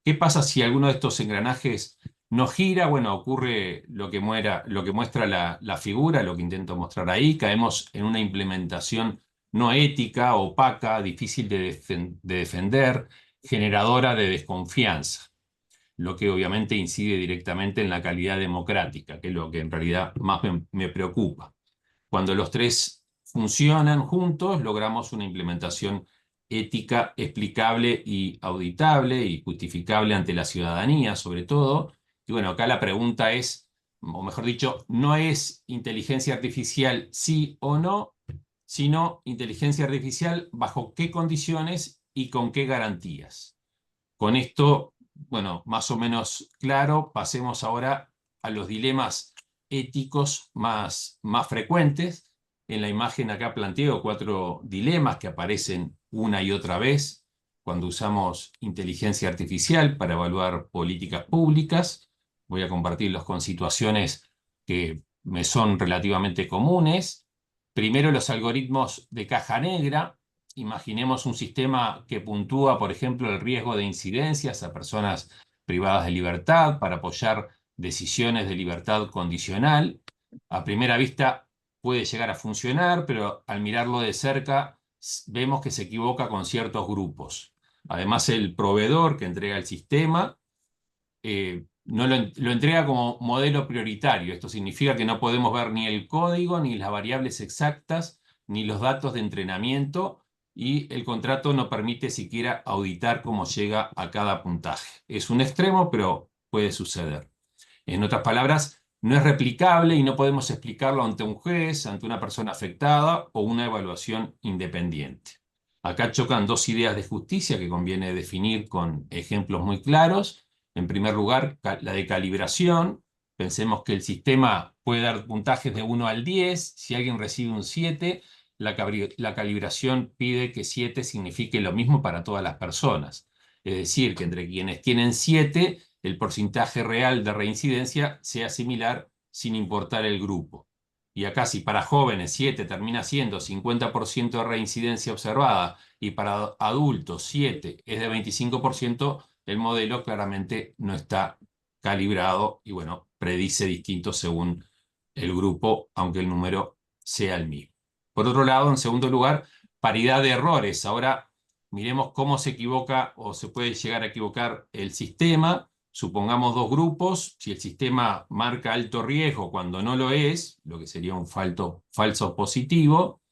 ¿Qué pasa si alguno de estos engranajes no gira? Bueno, ocurre lo que muestra la figura, lo que intento mostrar ahí. Caemos en una implementación no ética, opaca, difícil de defender, generadora de desconfianza, lo que obviamente incide directamente en la calidad democrática, que es lo que en realidad más me preocupa. Cuando los tres funcionan juntos, logramos una implementación ética explicable y auditable y justificable ante la ciudadanía, sobre todo. Y bueno, acá la pregunta es, o mejor dicho, no es inteligencia artificial sí o no, sino inteligencia artificial bajo qué condiciones y con qué garantías. Con esto, bueno, más o menos claro, pasemos ahora a los dilemas éticos más frecuentes. En la imagen acá planteo 4 dilemas que aparecen una y otra vez cuando usamos inteligencia artificial para evaluar políticas públicas. Voy a compartirlos con situaciones que me son relativamente comunes. Primero, los algoritmos de caja negra. Imaginemos un sistema que puntúa, por ejemplo, el riesgo de incidencias a personas privadas de libertad para apoyar decisiones de libertad condicional. A primera vista puede llegar a funcionar, pero al mirarlo de cerca vemos que se equivoca con ciertos grupos. Además, el proveedor que entrega el sistema no lo entrega como modelo prioritario. Esto significa que no podemos ver ni el código, ni las variables exactas, ni los datos de entrenamiento, y el contrato no permite siquiera auditar cómo llega a cada puntaje. Es un extremo, pero puede suceder. En otras palabras, no es replicable y no podemos explicarlo ante un juez, ante una persona afectada o una evaluación independiente. Acá chocan dos ideas de justicia que conviene definir con ejemplos muy claros. En primer lugar, la de calibración. Pensemos que el sistema puede dar puntajes de 1 al 10. Si alguien recibe un 7, la calibración pide que 7 signifique lo mismo para todas las personas. Es decir, que entre quienes tienen 7, el porcentaje real de reincidencia sea similar sin importar el grupo. Y acá si para jóvenes 7 termina siendo 50% de reincidencia observada y para adultos 7 es de 25%, el modelo claramente no está calibrado y bueno, predice distinto según el grupo, aunque el número sea el mismo. Por otro lado, en segundo lugar, paridad de errores. Ahora miremos cómo se equivoca o se puede llegar a equivocar el sistema. Supongamos dos grupos, si el sistema marca alto riesgo cuando no lo es, lo que sería un falso positivo,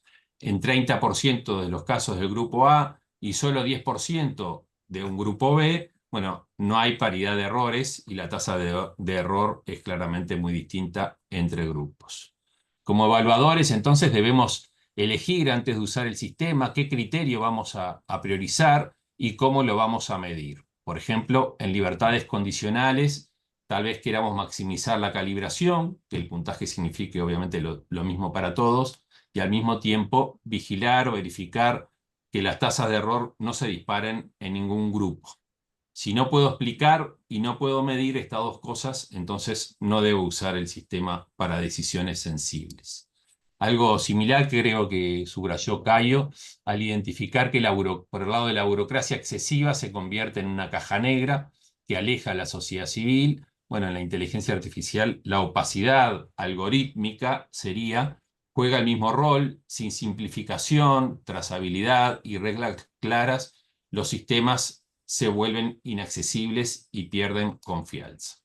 en 30% de los casos del grupo A y solo 10% de un grupo B, bueno, no hay paridad de errores y la tasa de error es claramente muy distinta entre grupos. Como evaluadores, entonces, debemos elegir antes de usar el sistema qué criterio vamos a priorizar y cómo lo vamos a medir. Por ejemplo, en libertades condicionales, tal vez queramos maximizar la calibración, que el puntaje signifique obviamente lo mismo para todos, y al mismo tiempo vigilar o verificar que las tasas de error no se disparen en ningún grupo. Si no puedo explicar y no puedo medir estas dos cosas, entonces no debo usar el sistema para decisiones sensibles. Algo similar que creo que subrayó Cayo al identificar que por el lado de la burocracia excesiva se convierte en una caja negra que aleja a la sociedad civil. Bueno, en la inteligencia artificial la opacidad algorítmica juega el mismo rol. Sin simplificación, trazabilidad y reglas claras, los sistemas se vuelven inaccesibles y pierden confianza.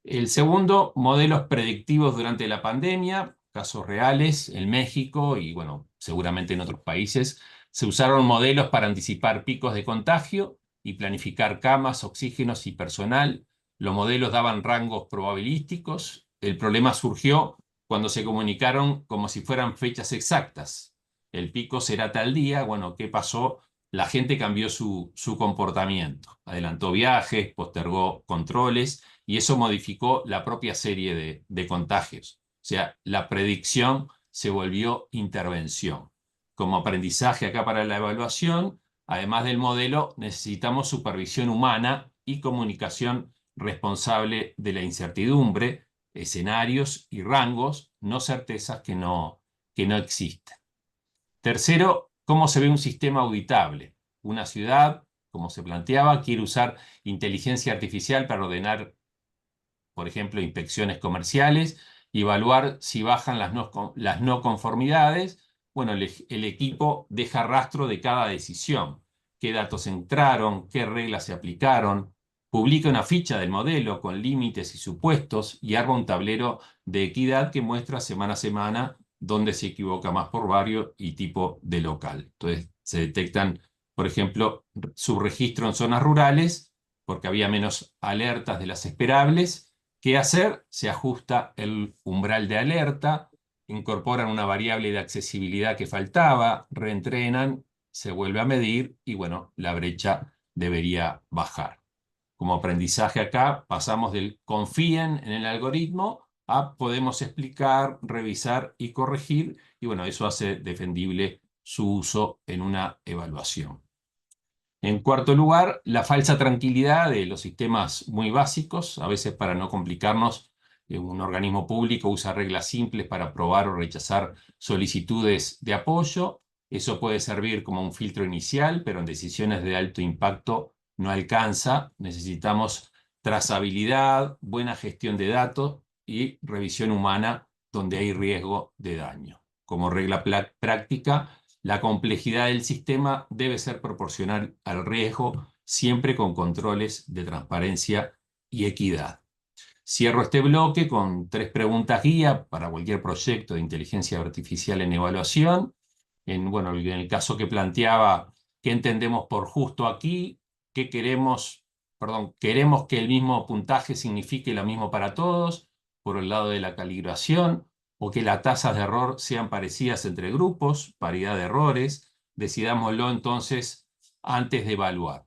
El segundo, modelos predictivos durante la pandemia. Casos reales en México y, bueno, seguramente en otros países, se usaron modelos para anticipar picos de contagio y planificar camas, oxígenos y personal. Los modelos daban rangos probabilísticos. El problema surgió cuando se comunicaron como si fueran fechas exactas. El pico será tal día. Bueno, ¿qué pasó? La gente cambió su comportamiento. Adelantó viajes, postergó controles y eso modificó la propia serie de contagios. O sea, la predicción se volvió intervención. Como aprendizaje acá para la evaluación, además del modelo, necesitamos supervisión humana y comunicación responsable de la incertidumbre, escenarios y rangos, no certezas que no existen. Tercero, cómo se ve un sistema auditable. Una ciudad, como se planteaba, quiere usar inteligencia artificial para ordenar, por ejemplo, inspecciones comerciales y evaluar si bajan las no conformidades. Bueno, el equipo deja rastro de cada decisión, qué datos entraron, qué reglas se aplicaron, publica una ficha del modelo con límites y supuestos y arma un tablero de equidad que muestra semana a semana dónde se equivoca más por barrio y tipo de local. Entonces se detectan, por ejemplo, subregistro en zonas rurales porque había menos alertas de las esperables. ¿Qué hacer? Se ajusta el umbral de alerta, incorporan una variable de accesibilidad que faltaba, reentrenan, se vuelve a medir y bueno, la brecha debería bajar. Como aprendizaje acá pasamos del confíen en el algoritmo a podemos explicar, revisar y corregir y bueno, eso hace defendible su uso en una evaluación. En cuarto lugar, la falsa tranquilidad de los sistemas muy básicos. A veces para no complicarnos, un organismo público usa reglas simples para aprobar o rechazar solicitudes de apoyo. Eso puede servir como un filtro inicial, pero en decisiones de alto impacto no alcanza. Necesitamos trazabilidad, buena gestión de datos y revisión humana donde hay riesgo de daño. Como regla práctica, la complejidad del sistema debe ser proporcional al riesgo, siempre con controles de transparencia y equidad. Cierro este bloque con 3 preguntas guía para cualquier proyecto de inteligencia artificial en evaluación. Bueno, en el caso que planteaba, ¿qué entendemos por justo aquí? ¿Qué queremos? ¿Queremos que el mismo puntaje signifique lo mismo para todos? Por el lado de la calibración, o que las tasas de error sean parecidas entre grupos, paridad de errores. Decidámoslo entonces antes de evaluar.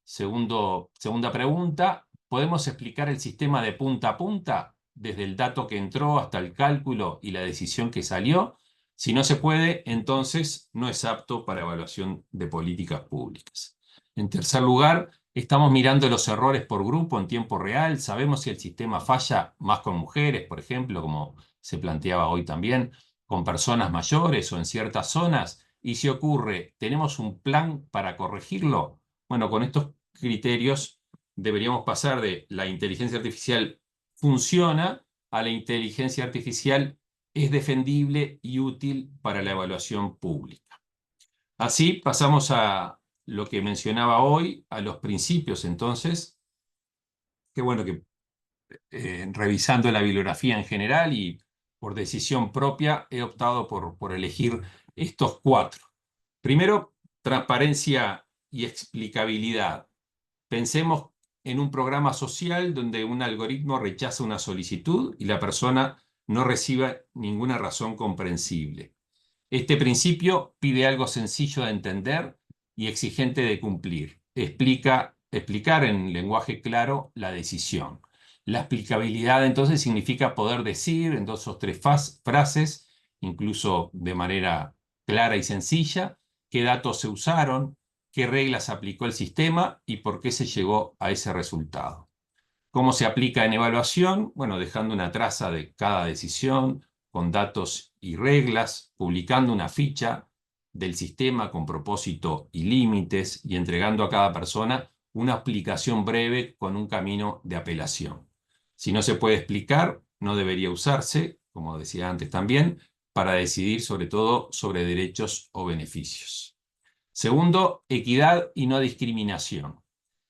Segunda pregunta, ¿podemos explicar el sistema de punta a punta, desde el dato que entró hasta el cálculo y la decisión que salió? Si no se puede, entonces no es apto para evaluación de políticas públicas. En tercer lugar, estamos mirando los errores por grupo en tiempo real. Sabemos si el sistema falla más con mujeres, por ejemplo, como se planteaba hoy también, con personas mayores o en ciertas zonas. Y si ocurre, ¿tenemos un plan para corregirlo? Bueno, con estos criterios deberíamos pasar de la inteligencia artificial funciona a la inteligencia artificial es defendible y útil para la evaluación pública. Así pasamos a lo que mencionaba hoy, a los principios entonces. Qué bueno que revisando la bibliografía en general y por decisión propia he optado por elegir estos 4. Primero, transparencia y explicabilidad. Pensemos en un programa social donde un algoritmo rechaza una solicitud y la persona no recibe ninguna razón comprensible. Este principio pide algo sencillo de entender y exigente de cumplir. Explicar en lenguaje claro la decisión. La explicabilidad entonces significa poder decir en 2 o 3 frases, incluso de manera clara y sencilla, qué datos se usaron, qué reglas aplicó el sistema y por qué se llegó a ese resultado. ¿Cómo se aplica en evaluación? Bueno, dejando una traza de cada decisión, con datos y reglas, publicando una ficha del sistema con propósito y límites y entregando a cada persona una explicación breve con un camino de apelación. Si no se puede explicar, no debería usarse, como decía antes también, para decidir sobre todo sobre derechos o beneficios. Segundo, equidad y no discriminación.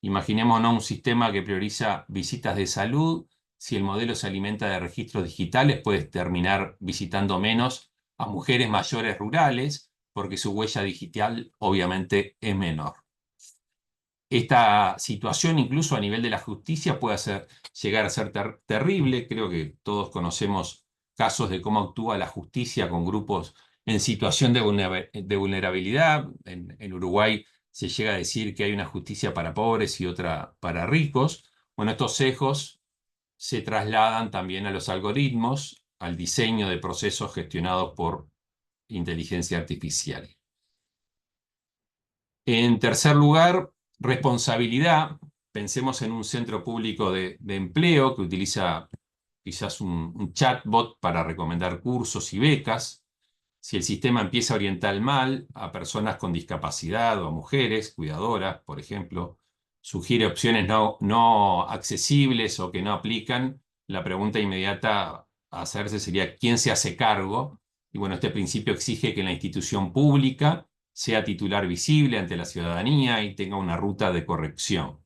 Imaginémonos un sistema que prioriza visitas de salud. Si el modelo se alimenta de registros digitales, puede terminar visitando menos a mujeres mayores rurales, porque su huella digital obviamente es menor. Esta situación, incluso a nivel de la justicia, puede llegar a ser terrible. Creo que todos conocemos casos de cómo actúa la justicia con grupos en situación de vulnerabilidad. En Uruguay se llega a decir que hay una justicia para pobres y otra para ricos. Bueno, estos sesgos se trasladan también a los algoritmos, al diseño de procesos gestionados por inteligencia artificial. En tercer lugar, responsabilidad. Pensemos en un centro público de empleo que utiliza quizás un chatbot para recomendar cursos y becas. Si el sistema empieza a orientar mal a personas con discapacidad o a mujeres, cuidadoras, por ejemplo, sugiere opciones no accesibles o que no aplican, la pregunta inmediata a hacerse sería ¿quién se hace cargo? Y bueno, este principio exige que la institución pública sea titular visible ante la ciudadanía y tenga una ruta de corrección.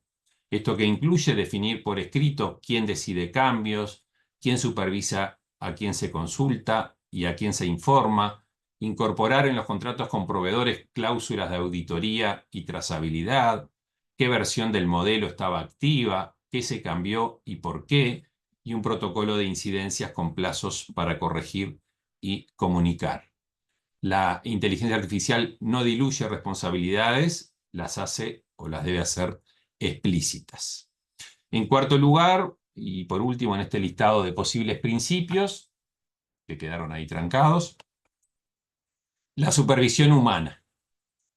Esto que incluye definir por escrito quién decide cambios, quién supervisa a quién se consulta y a quién se informa, incorporar en los contratos con proveedores cláusulas de auditoría y trazabilidad, qué versión del modelo estaba activa, qué se cambió y por qué, y un protocolo de incidencias con plazos para corregir y comunicar. La inteligencia artificial no diluye responsabilidades, las hace o las debe hacer explícitas. En cuarto lugar, y por último en este listado de posibles principios, que quedaron ahí trancados, la supervisión humana.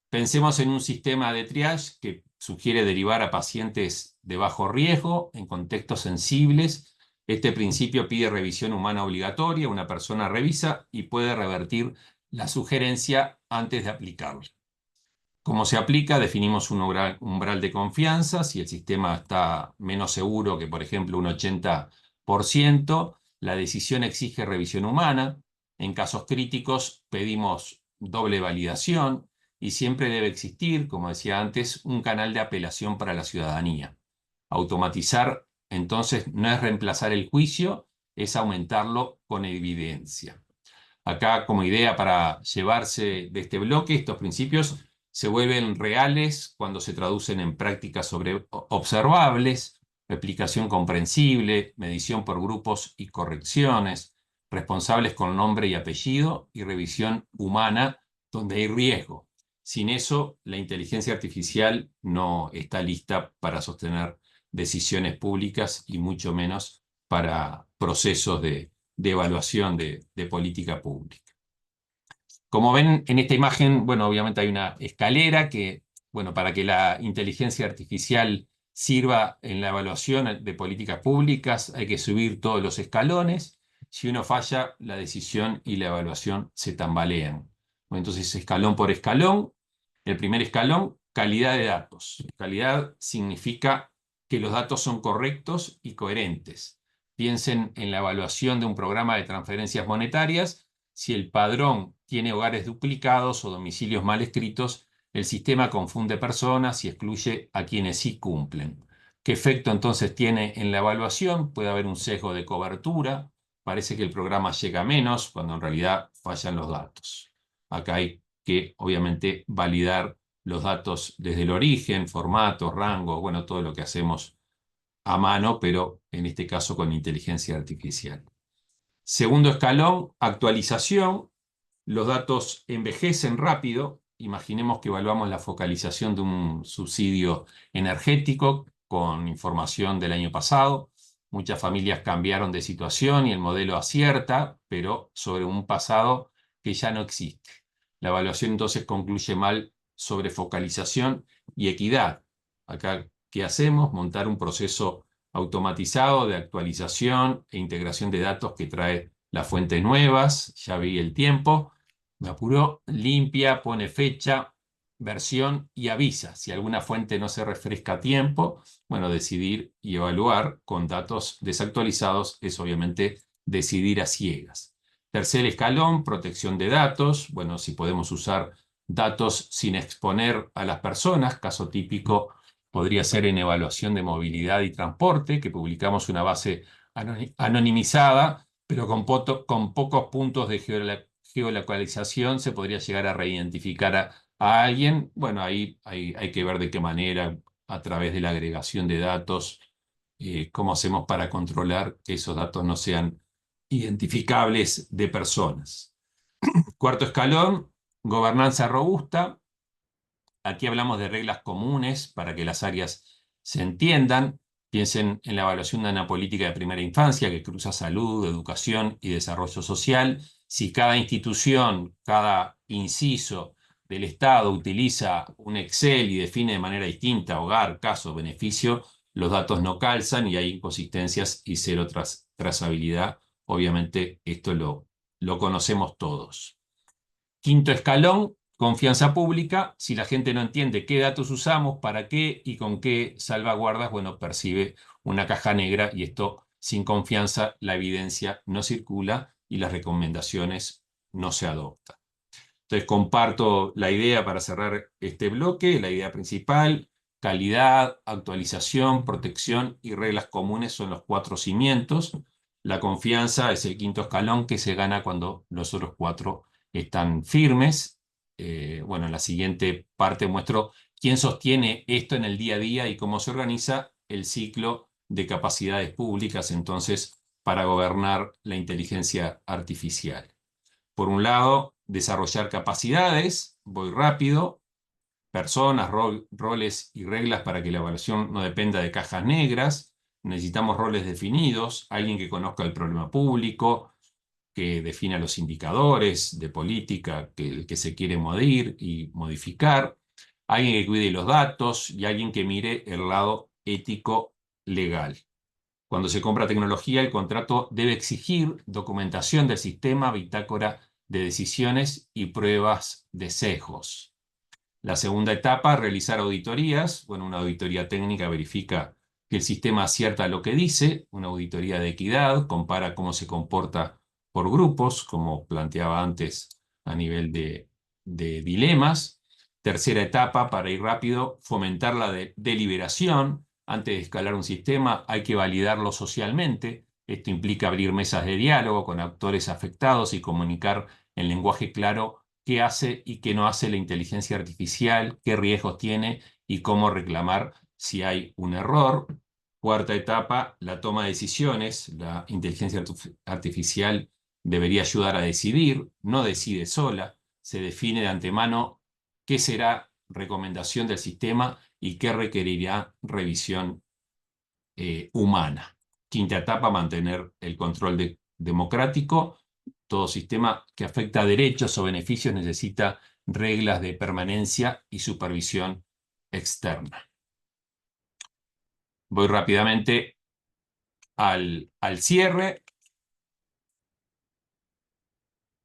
Pensemos en un sistema de triage que sugiere derivar a pacientes de bajo riesgo en contextos sensibles. Este principio pide revisión humana obligatoria. Una persona revisa y puede revertir la sugerencia antes de aplicarla. ¿Cómo se aplica? Definimos un umbral de confianza. Si el sistema está menos seguro que, por ejemplo, un 80%, la decisión exige revisión humana. En casos críticos pedimos doble validación y siempre debe existir, como decía antes, un canal de apelación para la ciudadanía. Automatizar, entonces, no es reemplazar el juicio, es aumentarlo con evidencia. Acá, como idea para llevarse de este bloque, estos principios se vuelven reales cuando se traducen en prácticas observables, replicación comprensible, medición por grupos y correcciones, responsables con nombre y apellido y revisión humana donde hay riesgo. Sin eso, la inteligencia artificial no está lista para sostener decisiones públicas y mucho menos para procesos de evaluación de política pública. Como ven en esta imagen, bueno, obviamente hay una escalera que, bueno, para que la inteligencia artificial sirva en la evaluación de políticas públicas hay que subir todos los escalones. Si uno falla, la decisión y la evaluación se tambalean. Entonces, escalón por escalón. El primer escalón, calidad de datos. Calidad significa que los datos son correctos y coherentes. Piensen en la evaluación de un programa de transferencias monetarias. Si el padrón tiene hogares duplicados o domicilios mal escritos, el sistema confunde personas y excluye a quienes sí cumplen. ¿Qué efecto entonces tiene en la evaluación? Puede haber un sesgo de cobertura. Parece que el programa llega menos cuando en realidad fallan los datos. Acá hay que, obviamente, validar los datos desde el origen, formatos, rangos, bueno, todo lo que hacemos a mano, pero en este caso con inteligencia artificial. Segundo escalón, actualización. Los datos envejecen rápido. Imaginemos que evaluamos la focalización de un subsidio energético con información del año pasado. Muchas familias cambiaron de situación y el modelo acierta, pero sobre un pasado que ya no existe. La evaluación entonces concluye mal sobre focalización y equidad. Acá, ¿qué hacemos? Montar un proceso automatizado de actualización e integración de datos que trae las fuentes nuevas. Ya vi el tiempo. Me apuró, limpia, pone fecha, versión y avisa. Si alguna fuente no se refresca a tiempo, bueno, decidir y evaluar con datos desactualizados es obviamente decidir a ciegas. Tercer escalón, protección de datos. Bueno, si podemos usar datos sin exponer a las personas, caso típico podría ser en evaluación de movilidad y transporte, que publicamos una base anonimizada, pero con pocos puntos de geolocalización se podría llegar a reidentificar a alguien. Bueno, ahí hay que ver de qué manera, a través de la agregación de datos, cómo hacemos para controlar que esos datos no sean identificables de personas. Cuarto escalón, gobernanza robusta. Aquí hablamos de reglas comunes para que las áreas se entiendan. Piensen en la evaluación de una política de primera infancia que cruza salud, educación y desarrollo social. Si cada institución, cada inciso del Estado utiliza un Excel y define de manera distinta hogar, caso, beneficio, los datos no calzan y hay inconsistencias y cero trazabilidad. Obviamente esto lo conocemos todos. Quinto escalón, confianza pública. Si la gente no entiende qué datos usamos, para qué y con qué salvaguardas, bueno, percibe una caja negra y esto, sin confianza, la evidencia no circula y las recomendaciones no se adoptan. Entonces comparto la idea para cerrar este bloque, la idea principal: calidad, actualización, protección y reglas comunes son los 4 cimientos. La confianza es el quinto escalón que se gana cuando los otros 4 están firmes. Bueno, en la siguiente parte muestro quién sostiene esto en el día a día y cómo se organiza el ciclo de capacidades públicas, entonces, para gobernar la inteligencia artificial. Por un lado, desarrollar capacidades, voy rápido, personas, roles y reglas para que la evaluación no dependa de cajas negras. Necesitamos roles definidos, alguien que conozca el problema público, que defina los indicadores de política que se quiere medir y modificar, alguien que cuide los datos y alguien que mire el lado ético legal. Cuando se compra tecnología, el contrato debe exigir documentación del sistema, bitácora de decisiones y pruebas de sesgos. La segunda etapa, realizar auditorías. Bueno, una auditoría técnica verifica que el sistema acierta lo que dice. Una auditoría de equidad compara cómo se comporta por grupos, como planteaba antes a nivel de dilemas. Tercera etapa, para ir rápido, fomentar la deliberación. Antes de escalar un sistema hay que validarlo socialmente. Esto implica abrir mesas de diálogo con actores afectados y comunicar en lenguaje claro qué hace y qué no hace la inteligencia artificial, qué riesgos tiene y cómo reclamar si hay un error. Cuarta etapa, la toma de decisiones. La inteligencia artificial debería ayudar a decidir, no decide sola. Se define de antemano qué será recomendación del sistema y qué requerirá revisión humana. Quinta etapa, mantener el control democrático. Todo sistema que afecta a derechos o beneficios necesita reglas de permanencia y supervisión externa. Voy rápidamente al cierre.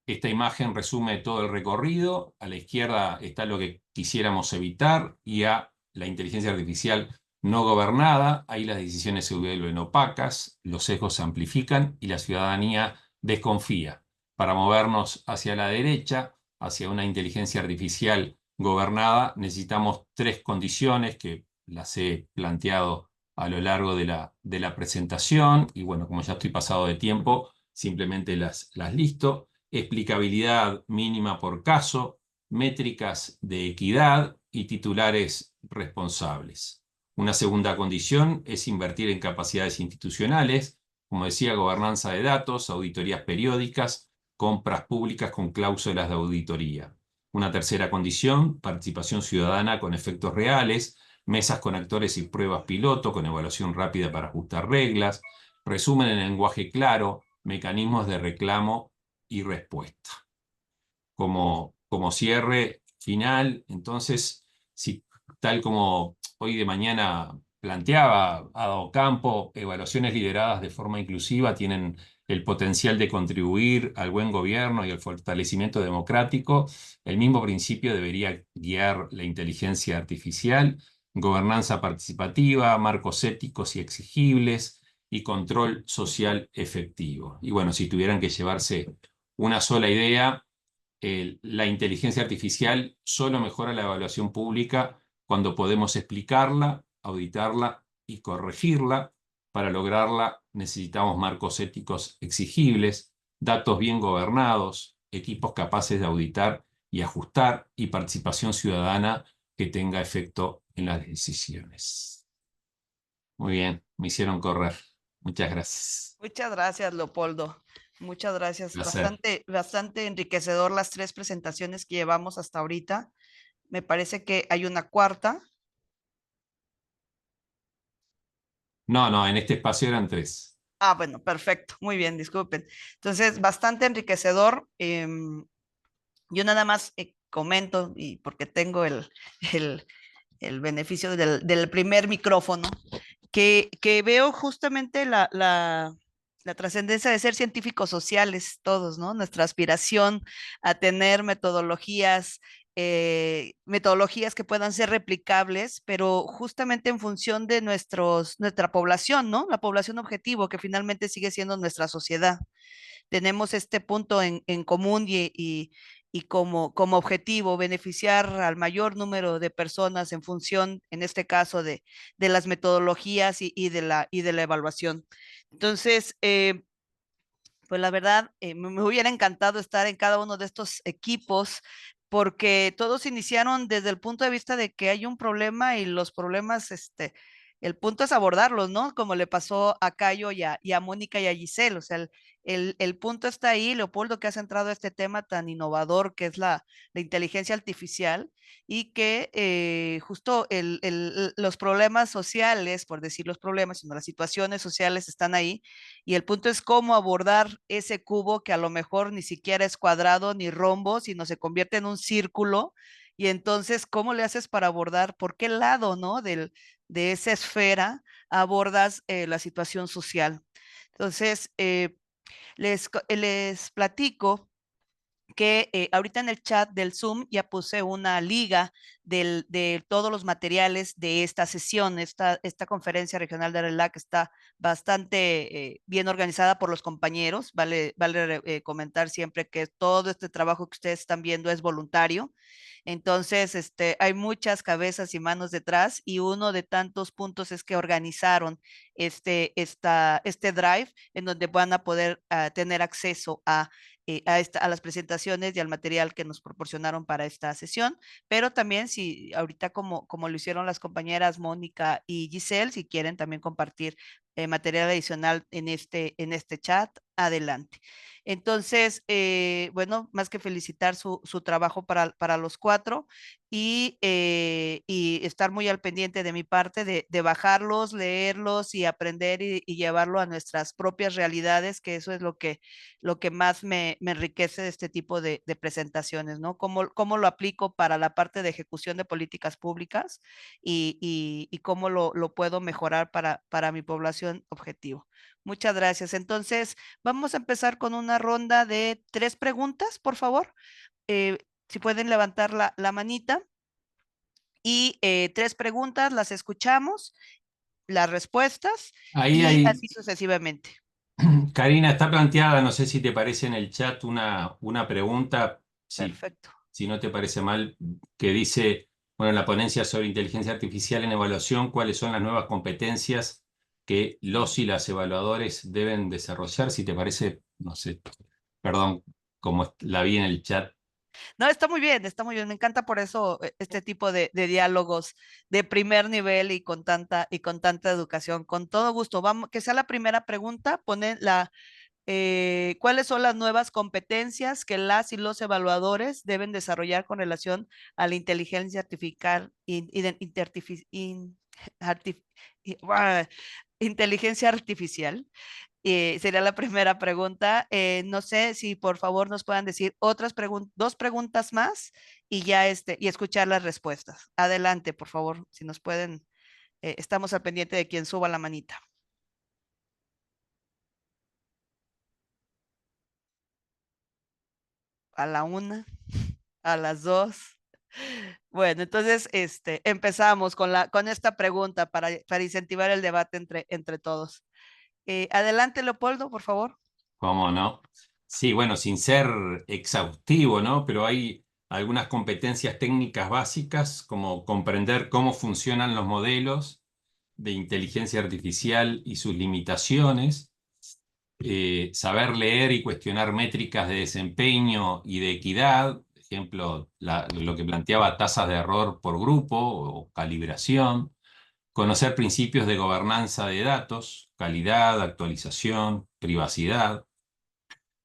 Esta imagen resume todo el recorrido. A la izquierda está lo que quisiéramos evitar y a la inteligencia artificial no gobernada. Ahí las decisiones se vuelven opacas, los sesgos se amplifican y la ciudadanía desconfía. Para movernos hacia la derecha, hacia una inteligencia artificial gobernada, necesitamos 3 condiciones que las he planteado a lo largo de la presentación. Y bueno, como ya estoy pasado de tiempo, simplemente las listo. Explicabilidad mínima por caso, métricas de equidad y titulares responsables. Una segunda condición es invertir en capacidades institucionales, como decía, gobernanza de datos, auditorías periódicas, compras públicas con cláusulas de auditoría. Una tercera condición, participación ciudadana con efectos reales, mesas con actores y pruebas piloto, con evaluación rápida para ajustar reglas, resumen en lenguaje claro, mecanismos de reclamo y respuesta. Como cierre final, entonces, si tal como hoy de mañana planteaba Ada Campo, evaluaciones lideradas de forma inclusiva tienen el potencial de contribuir al buen gobierno y al fortalecimiento democrático. El mismo principio debería guiar la inteligencia artificial: gobernanza participativa, marcos éticos y exigibles y control social efectivo. Y bueno, si tuvieran que llevarse una sola idea, la inteligencia artificial solo mejora la evaluación pública cuando podemos explicarla, auditarla y corregirla. Para lograrla necesitamos marcos éticos exigibles, datos bien gobernados, equipos capaces de auditar y ajustar y participación ciudadana que tenga efecto en las decisiones. Muy bien, me hicieron correr. Muchas gracias. Muchas gracias, Leopoldo. Muchas gracias. Placer. Bastante enriquecedor las 3 presentaciones que llevamos hasta ahorita. Me parece que hay una cuarta. No, en este espacio eran 3. Ah, bueno, perfecto. Muy bien, disculpen. Entonces, bastante enriquecedor. Yo nada más comento, y porque tengo el beneficio del primer micrófono, que veo justamente la la trascendencia de ser científicos sociales todos, ¿no? Nuestra aspiración a tener metodologías que puedan ser replicables, pero justamente en función de nuestra población, ¿no? La población objetivo, que finalmente sigue siendo nuestra sociedad. Tenemos este punto en común y como objetivo beneficiar al mayor número de personas en función, en este caso, de las metodologías y de la evaluación. Entonces, pues la verdad, me hubiera encantado estar en cada uno de estos equipos porque todos iniciaron desde el punto de vista de que hay un problema y los problemas, el punto es abordarlos, ¿no? Como le pasó a Cayo y a Mónica y a Giselle. O sea, el punto está ahí, Leopoldo, que ha centrado este tema tan innovador que es la inteligencia artificial y que justo los problemas sociales, por decir los problemas, sino las situaciones sociales están ahí y el punto es cómo abordar ese cubo que a lo mejor ni siquiera es cuadrado ni rombo, sino se convierte en un círculo. Y entonces, ¿cómo le haces para abordar por qué lado, ¿no? De esa esfera abordas la situación social? Entonces, les platico que ahorita en el chat del Zoom ya puse una liga de todos los materiales de esta sesión. Esta conferencia regional de RELAC está bastante bien organizada por los compañeros. Vale comentar siempre que todo este trabajo que ustedes están viendo es voluntario. Entonces, hay muchas cabezas y manos detrás y uno de tantos puntos es que organizaron este drive en donde van a poder tener acceso a las presentaciones y al material que nos proporcionaron para esta sesión, pero también si ahorita como lo hicieron las compañeras Mónica y Giselle, si quieren también compartir material adicional en este chat, adelante. Entonces, bueno, más que felicitar su trabajo para los cuatro y estar muy al pendiente de mi parte de bajarlos, leerlos y aprender y llevarlo a nuestras propias realidades, que eso es lo que más me enriquece de este tipo de presentaciones, ¿no? Cómo lo aplico para la parte de ejecución de políticas públicas y cómo lo puedo mejorar para mi población objetivo. Muchas gracias. Entonces, vamos a empezar con una ronda de 3 preguntas, por favor. Si pueden levantar la manita. Y 3 preguntas, las escuchamos, las respuestas Ahí y hay, así sucesivamente. Karina, está planteada, no sé si te parece en el chat una pregunta, Perfecto. si no te parece mal, que dice, bueno, en la ponencia sobre inteligencia artificial en evaluación, ¿cuáles son las nuevas competencias que los y las evaluadores deben desarrollar? Si te parece, no sé, perdón, como la vi en el chat. No, está muy bien, está muy bien. Me encanta por eso este tipo de diálogos de primer nivel y con tanta educación. Con todo gusto. Vamos, que sea la primera pregunta. Ponen ¿cuáles son las nuevas competencias que las y los evaluadores deben desarrollar con relación a la inteligencia artificial, inteligencia artificial? Sería la primera pregunta. No sé si por favor nos puedan decir dos preguntas más y ya y escuchar las respuestas. Adelante, por favor, si nos pueden. Estamos al pendiente de quien suba la manita. A la 1, a las 2. Bueno, entonces empezamos con esta pregunta para incentivar el debate entre todos. Adelante, Leopoldo, por favor. ¿Cómo no? Sí, bueno, sin ser exhaustivo, ¿no? Pero hay algunas competencias técnicas básicas, como comprender cómo funcionan los modelos de inteligencia artificial y sus limitaciones, saber leer y cuestionar métricas de desempeño y de equidad, por ejemplo, lo que planteaba tasas de error por grupo o calibración, conocer principios de gobernanza de datos, calidad, actualización, privacidad.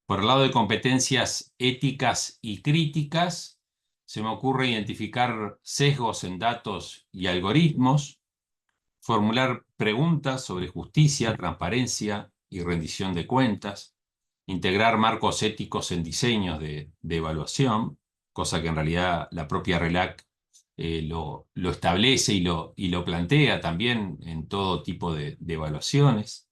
Por el lado de competencias éticas y críticas, se me ocurre identificar sesgos en datos y algoritmos, formular preguntas sobre justicia, transparencia y rendición de cuentas, integrar marcos éticos en diseños de evaluación, cosa que en realidad la propia RELAC lo establece y lo plantea también en todo tipo de evaluaciones.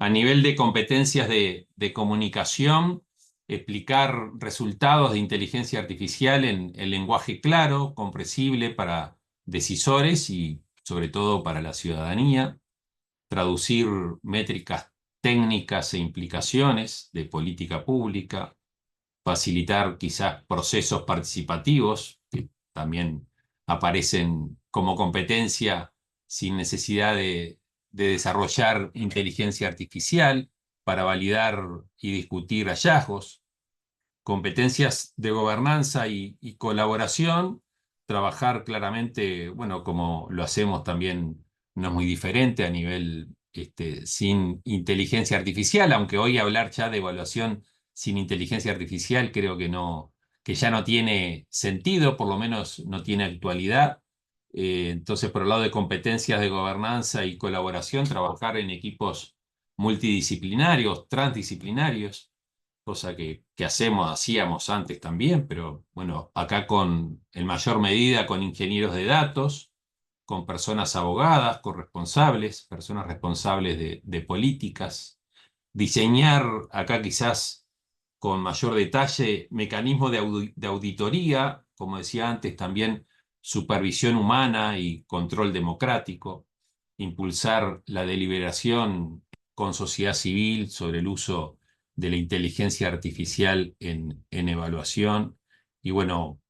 a nivel de competencias de comunicación, explicar resultados de inteligencia artificial en lenguaje claro, comprensible para decisores y sobre todo para la ciudadanía, traducir métricas técnicas e implicaciones de política pública, facilitar quizás procesos participativos que también aparecen como competencia sin necesidad de desarrollar inteligencia artificial para validar y discutir hallazgos, competencias de gobernanza y colaboración, trabajar claramente, bueno, como lo hacemos también, no es muy diferente a nivel sin inteligencia artificial, aunque hoy hablar ya de evaluación sin inteligencia artificial creo que no, que ya no tiene sentido, por lo menos no tiene actualidad. Entonces, por el lado de competencias de gobernanza y colaboración, trabajar en equipos multidisciplinarios, transdisciplinarios, cosa que hacíamos antes también, pero bueno, acá en mayor medida con ingenieros de datos, con personas abogadas, con responsables, personas responsables de políticas, diseñar acá quizás con mayor detalle mecanismos de auditoría, como decía antes, también supervisión humana y control democrático, impulsar la deliberación con sociedad civil sobre el uso de la inteligencia artificial en evaluación. Y bueno,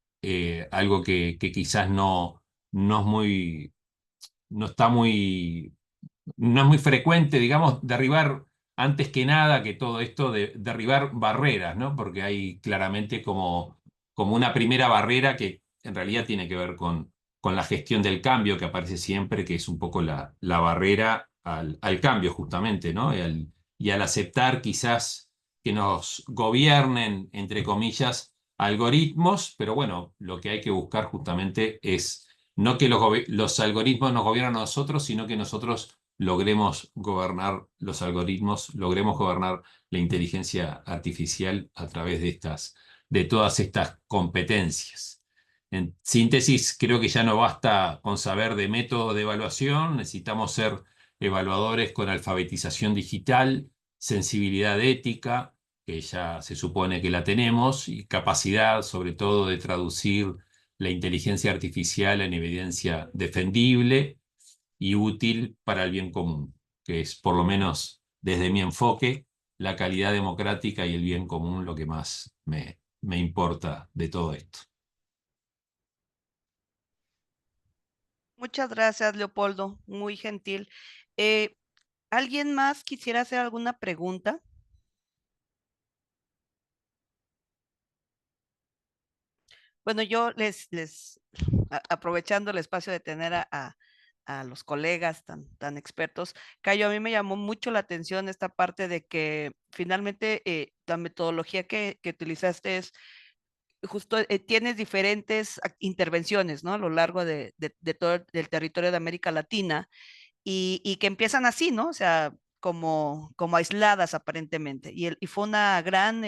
algo que quizás no es muy, no está muy, no es muy frecuente, digamos, derribar antes que nada que todo esto de derribar barreras, ¿no? Porque hay claramente como una primera barrera que en realidad tiene que ver con la gestión del cambio que aparece siempre, que es un poco la barrera al cambio justamente, ¿no? Y al aceptar quizás que nos gobiernen, entre comillas, algoritmos, pero bueno, lo que hay que buscar justamente es no que los algoritmos nos gobiernen a nosotros, sino que nosotros logremos gobernar los algoritmos, logremos gobernar la inteligencia artificial a través de todas estas competencias. En síntesis, creo que ya no basta con saber de método de evaluación, necesitamos ser evaluadores con alfabetización digital, sensibilidad ética, que ya se supone que la tenemos, y capacidad sobre todo de traducir la inteligencia artificial en evidencia defendible y útil para el bien común, que es, por lo menos desde mi enfoque, la calidad democrática y el bien común lo que más me importa de todo esto. Muchas gracias, Leopoldo, muy gentil. ¿Alguien más quisiera hacer alguna pregunta? Bueno, yo aprovechando el espacio de tener a los colegas tan expertos, Cayo, a mí me llamó mucho la atención esta parte de que finalmente la metodología que utilizaste es justo, tienes diferentes intervenciones, ¿no? A lo largo de todo el territorio de América Latina y que empiezan así, ¿no? O sea, como aisladas aparentemente. Y fue una gran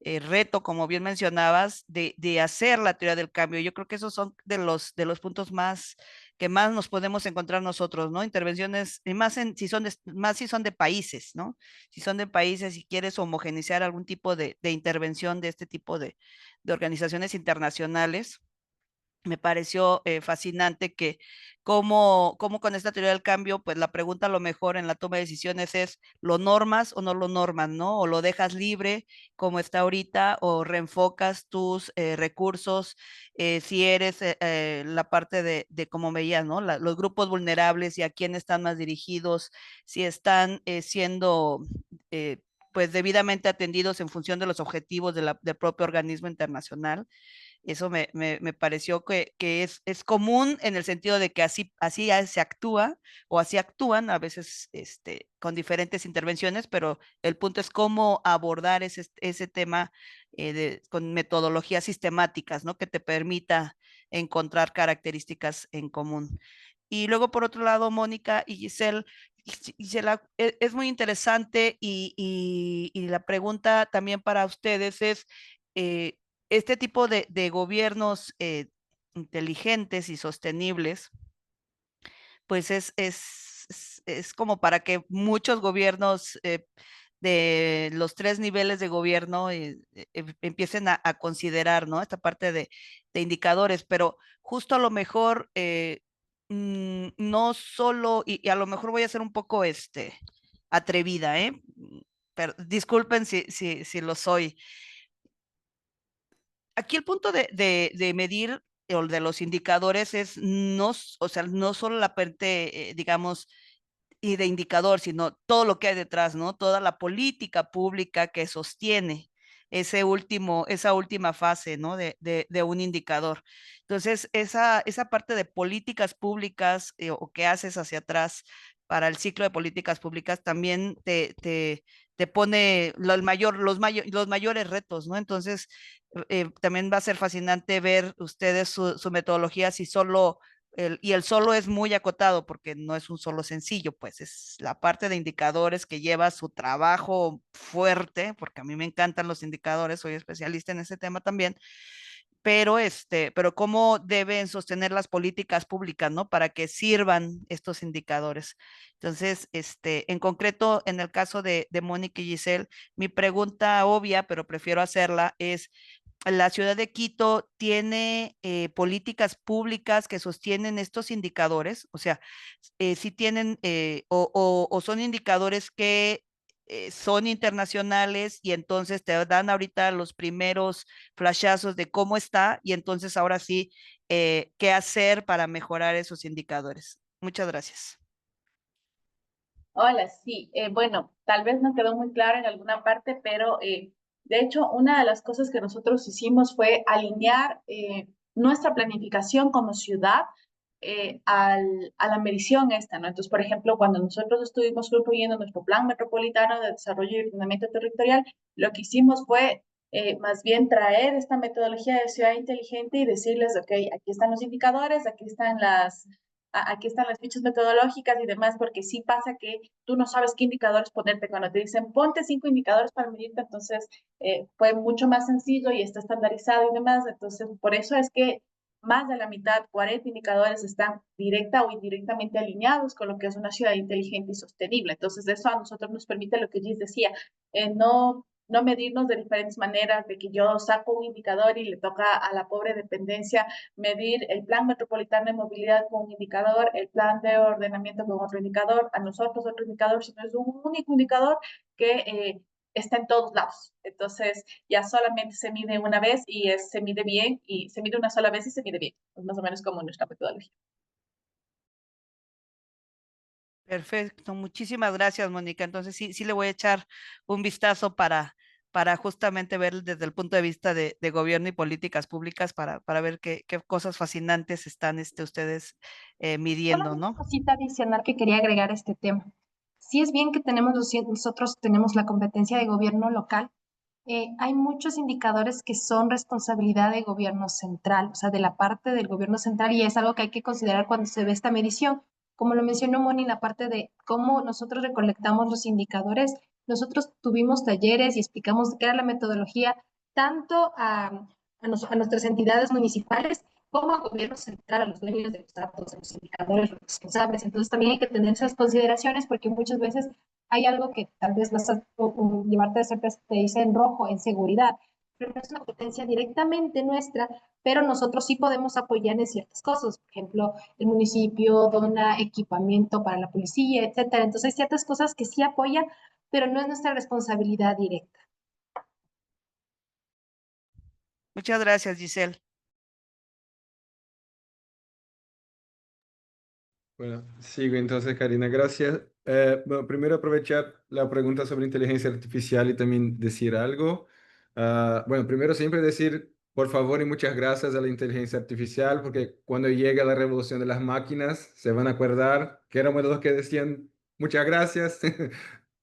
reto, como bien mencionabas, de hacer la teoría del cambio. Yo creo que esos son de los puntos más que más nos podemos encontrar nosotros, ¿no? Intervenciones, y más si son de países, ¿no? Si son de países y quieres homogeneizar algún tipo de intervención de este tipo de organizaciones internacionales, me pareció fascinante que cómo con esta teoría del cambio, pues la pregunta a lo mejor en la toma de decisiones es, ¿lo normas o no lo normas, no? O lo dejas libre como está ahorita, o reenfocas tus recursos, si eres la parte de como veías, ¿no? Los grupos vulnerables y a quién están más dirigidos, si están siendo... pues debidamente atendidos en función de los objetivos del propio organismo internacional. Eso me pareció que es común en el sentido de que así se actúa o así actúan a veces con diferentes intervenciones, pero el punto es cómo abordar ese tema con metodologías sistemáticas, ¿no? Que te permita encontrar características en común. Y luego, por otro lado, Mónica y Gisela, es muy interesante y la pregunta también para ustedes es, eh, este tipo de gobiernos inteligentes y sostenibles, pues es como para que muchos gobiernos de los 3 niveles de gobierno empiecen a considerar, ¿no? Esta parte de indicadores, pero justo a lo mejor no solo, y a lo mejor voy a ser un poco atrevida, pero disculpen si lo soy. Aquí el punto de medir o de los indicadores es no, o sea, no solo la parte, digamos, y de indicador, sino todo lo que hay detrás, ¿no? Toda la política pública que sostiene esa última fase, ¿no? De un indicador. Entonces, esa parte de políticas públicas o que haces hacia atrás para el ciclo de políticas públicas también te pone los mayores retos, ¿no? Entonces, también va a ser fascinante ver ustedes su metodología, si solo y el solo es muy acotado porque no es un solo sencillo, pues es la parte de indicadores que lleva su trabajo fuerte, porque a mí me encantan los indicadores, soy especialista en ese tema también, pero cómo deben sostener las políticas públicas, ¿no? Para que sirvan estos indicadores. Entonces, en concreto, en el caso de Mónica y Giselle, mi pregunta obvia, pero prefiero hacerla, es, ¿la ciudad de Quito tiene políticas públicas que sostienen estos indicadores? O sea, si tienen o son indicadores que son internacionales y entonces te dan ahorita los primeros flashazos de cómo está y entonces ahora sí, qué hacer para mejorar esos indicadores. Muchas gracias. Hola, sí. Bueno, tal vez no quedó muy claro en alguna parte, pero de hecho, una de las cosas que nosotros hicimos fue alinear nuestra planificación como ciudad a la medición esta, ¿no? Entonces, por ejemplo, cuando nosotros estuvimos construyendo nuestro plan metropolitano de desarrollo y ordenamiento territorial, lo que hicimos fue más bien traer esta metodología de ciudad inteligente y decirles, ok, aquí están los indicadores, aquí están las fichas metodológicas y demás, porque sí pasa que tú no sabes qué indicadores ponerte. Cuando te dicen, ponte 5 indicadores para medirte, entonces fue mucho más sencillo y está estandarizado y demás. Entonces, por eso es que más de la mitad, 40 indicadores, están directa o indirectamente alineados con lo que es una ciudad inteligente y sostenible. Entonces, eso a nosotros nos permite lo que Gis decía, no medirnos de diferentes maneras, de que yo saco un indicador y le toca a la pobre dependencia medir el plan metropolitano de movilidad con un indicador, el plan de ordenamiento con otro indicador, a nosotros otro indicador, sino es un único indicador que está en todos lados. Entonces, ya solamente se mide una vez y se mide bien, y se mide una sola vez y se mide bien. Es más o menos como nuestra metodología. Perfecto, muchísimas gracias, Mónica. Entonces sí le voy a echar un vistazo para justamente ver desde el punto de vista de gobierno y políticas públicas para ver qué cosas fascinantes están ustedes midiendo, Solamente una ¿no? cosita adicional que quería agregar a este tema. Si es bien que nosotros tenemos la competencia de gobierno local, hay muchos indicadores que son responsabilidad de gobierno central, o sea, de la parte del gobierno central, y es algo que hay que considerar cuando se ve esta medición. Como lo mencionó Moni, la parte de cómo nosotros recolectamos los indicadores, nosotros tuvimos talleres y explicamos qué era la metodología tanto a nuestras entidades municipales como al gobierno central, a los dueños de los datos, a los indicadores, los responsables. Entonces también hay que tener esas consideraciones porque muchas veces hay algo que tal vez vas a llevarte de sorpresa, te dice en rojo, en seguridad, pero no es una competencia directamente nuestra, pero nosotros sí podemos apoyar en ciertas cosas. Por ejemplo, el municipio dona equipamiento para la policía, etcétera. Entonces hay ciertas cosas que sí apoyan, pero no es nuestra responsabilidad directa. Muchas gracias, Giselle. Bueno, sigo entonces, Karina, gracias. Bueno, primero aprovechar la pregunta sobre inteligencia artificial y también decir algo. Bueno, primero siempre decir, por favor y muchas gracias a la inteligencia artificial, porque cuando llegue la revolución de las máquinas, se van a acordar que éramos los que decían muchas gracias,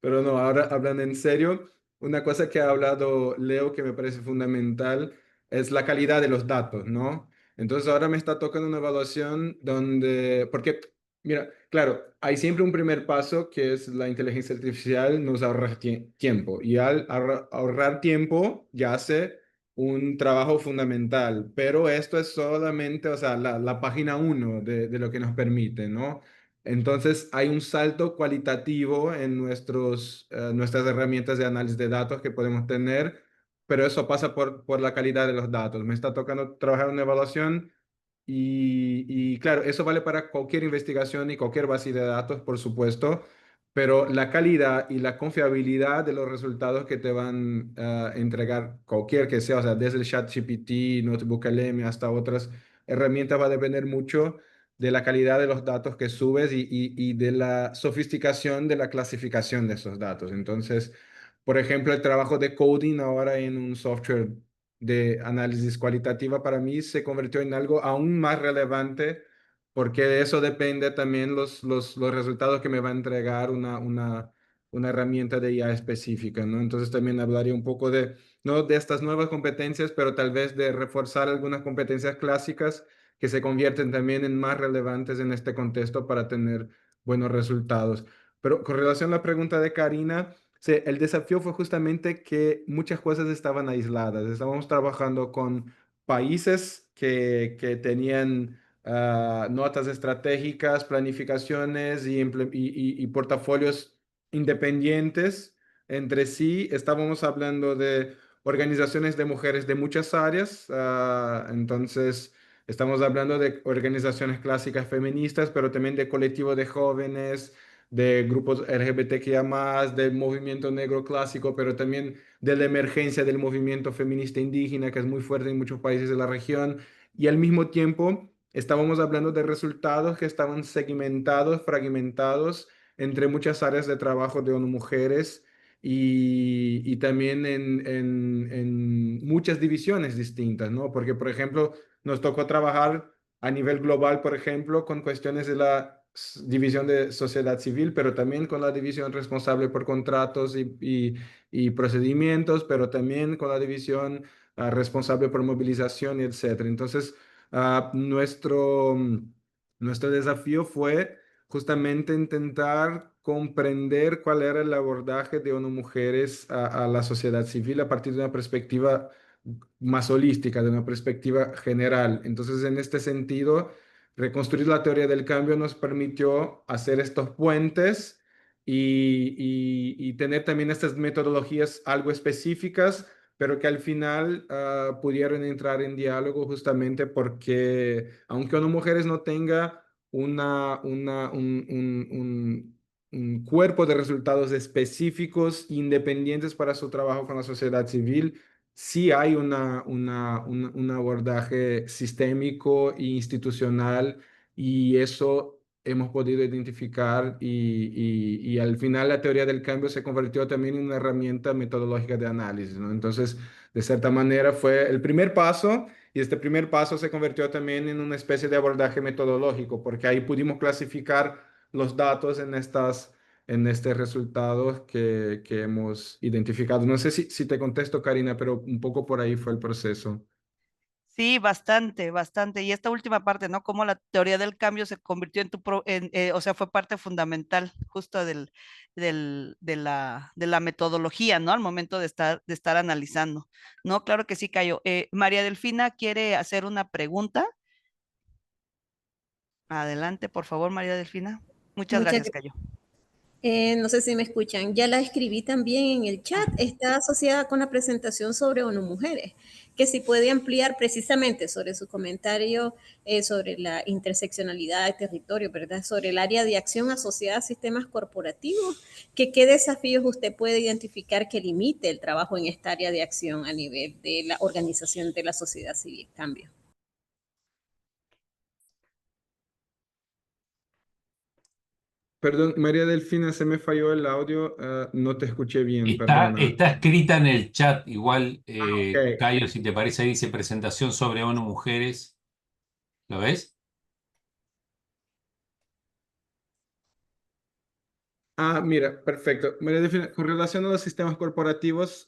pero no, ahora hablan en serio. Una cosa que ha hablado Leo que me parece fundamental es la calidad de los datos, ¿no? Entonces ahora me está tocando una evaluación donde, porque mira, claro, hay siempre un primer paso que es la inteligencia artificial nos ahorra tiempo y al ahorrar tiempo ya hace un trabajo fundamental, pero esto es solamente, o sea, la página uno de lo que nos permite, ¿no? Entonces, hay un salto cualitativo en nuestras herramientas de análisis de datos que podemos tener, pero eso pasa por la calidad de los datos. Me está tocando trabajar en una evaluación y claro, eso vale para cualquier investigación y cualquier base de datos, por supuesto, pero la calidad y la confiabilidad de los resultados que te van a entregar cualquier que sea, o sea, desde el ChatGPT, NotebookLM hasta otras herramientas, va a depender mucho de la calidad de los datos que subes y de la sofisticación de la clasificación de esos datos. Entonces, por ejemplo, el trabajo de coding ahora en un software de análisis cualitativa para mí se convirtió en algo aún más relevante porque de eso depende también los resultados que me va a entregar una herramienta de IA específica, ¿no? Entonces también hablaría un poco de, no de estas nuevas competencias, pero tal vez de reforzar algunas competencias clásicas que se convierten también en más relevantes en este contexto para tener buenos resultados. Pero con relación a la pregunta de Karina, sí, el desafío fue justamente que muchas cosas estaban aisladas. Estábamos trabajando con países que tenían notas estratégicas, planificaciones y portafolios independientes entre sí. Estábamos hablando de organizaciones de mujeres de muchas áreas. Entonces, estamos hablando de organizaciones clásicas feministas, pero también de colectivos de jóvenes, de grupos LGBTQIA+, del movimiento negro clásico, pero también de la emergencia del movimiento feminista indígena, que es muy fuerte en muchos países de la región. Y al mismo tiempo, estábamos hablando de resultados que estaban segmentados, fragmentados entre muchas áreas de trabajo de ONU Mujeres y también en muchas divisiones distintas, ¿no? Porque, por ejemplo, nos tocó trabajar a nivel global, por ejemplo, con cuestiones de la división de sociedad civil, pero también con la división responsable por contratos y procedimientos, pero también con la división responsable por movilización, y etcétera. Entonces, nuestro desafío fue justamente intentar comprender cuál era el abordaje de ONU Mujeres a la sociedad civil a partir de una perspectiva más holística, de una perspectiva general. Entonces, en este sentido, reconstruir la teoría del cambio nos permitió hacer estos puentes y tener también estas metodologías algo específicas, pero que al final pudieron entrar en diálogo justamente porque, aunque ONU Mujeres no tenga un cuerpo de resultados específicos, independientes para su trabajo con la sociedad civil, sí hay un abordaje sistémico e institucional y eso hemos podido identificar y al final la teoría del cambio se convirtió también en una herramienta metodológica de análisis, ¿no? Entonces, de cierta manera fue el primer paso y este primer paso se convirtió también en una especie de abordaje metodológico porque ahí pudimos clasificar los datos en estos resultados que hemos identificado. No sé si te contesto, Karina, pero un poco por ahí fue el proceso. Sí, bastante, bastante. Y esta última parte, ¿no? Cómo la teoría del cambio se convirtió en o sea, fue parte fundamental justo de la metodología, ¿no? Al momento de estar analizando, ¿no? Claro que sí, Cayo. María Delfina quiere hacer una pregunta. Adelante, por favor, María Delfina. Muchas Muchas gracias, Cayo. no sé si me escuchan. Ya la escribí también en el chat. Está asociada con la presentación sobre ONU Mujeres, que si puede ampliar precisamente sobre su comentario sobre la interseccionalidad de territorio, ¿verdad? Sobre el área de acción asociada a sistemas corporativos, que qué desafíos usted puede identificar que limite el trabajo en esta área de acción a nivel de la organización de la sociedad civil. Cambio. Perdón, María Delfina, se me falló el audio, no te escuché bien, perdona. Está escrita en el chat, igual, Ok. Cayo, si te parece, ahí dice presentación sobre ONU Mujeres. ¿Lo ves? Mira, perfecto. María Delfina, con relación a los sistemas corporativos,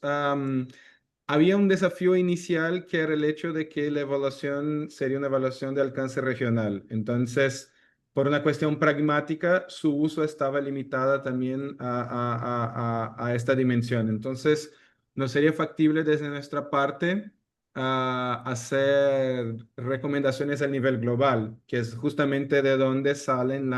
había un desafío inicial que era el hecho de que la evaluación sería una evaluación de alcance regional. Entonces, por una cuestión pragmática, su uso estaba limitada también a esta dimensión. Entonces, no sería factible desde nuestra parte hacer recomendaciones a nivel global, que es justamente de donde salen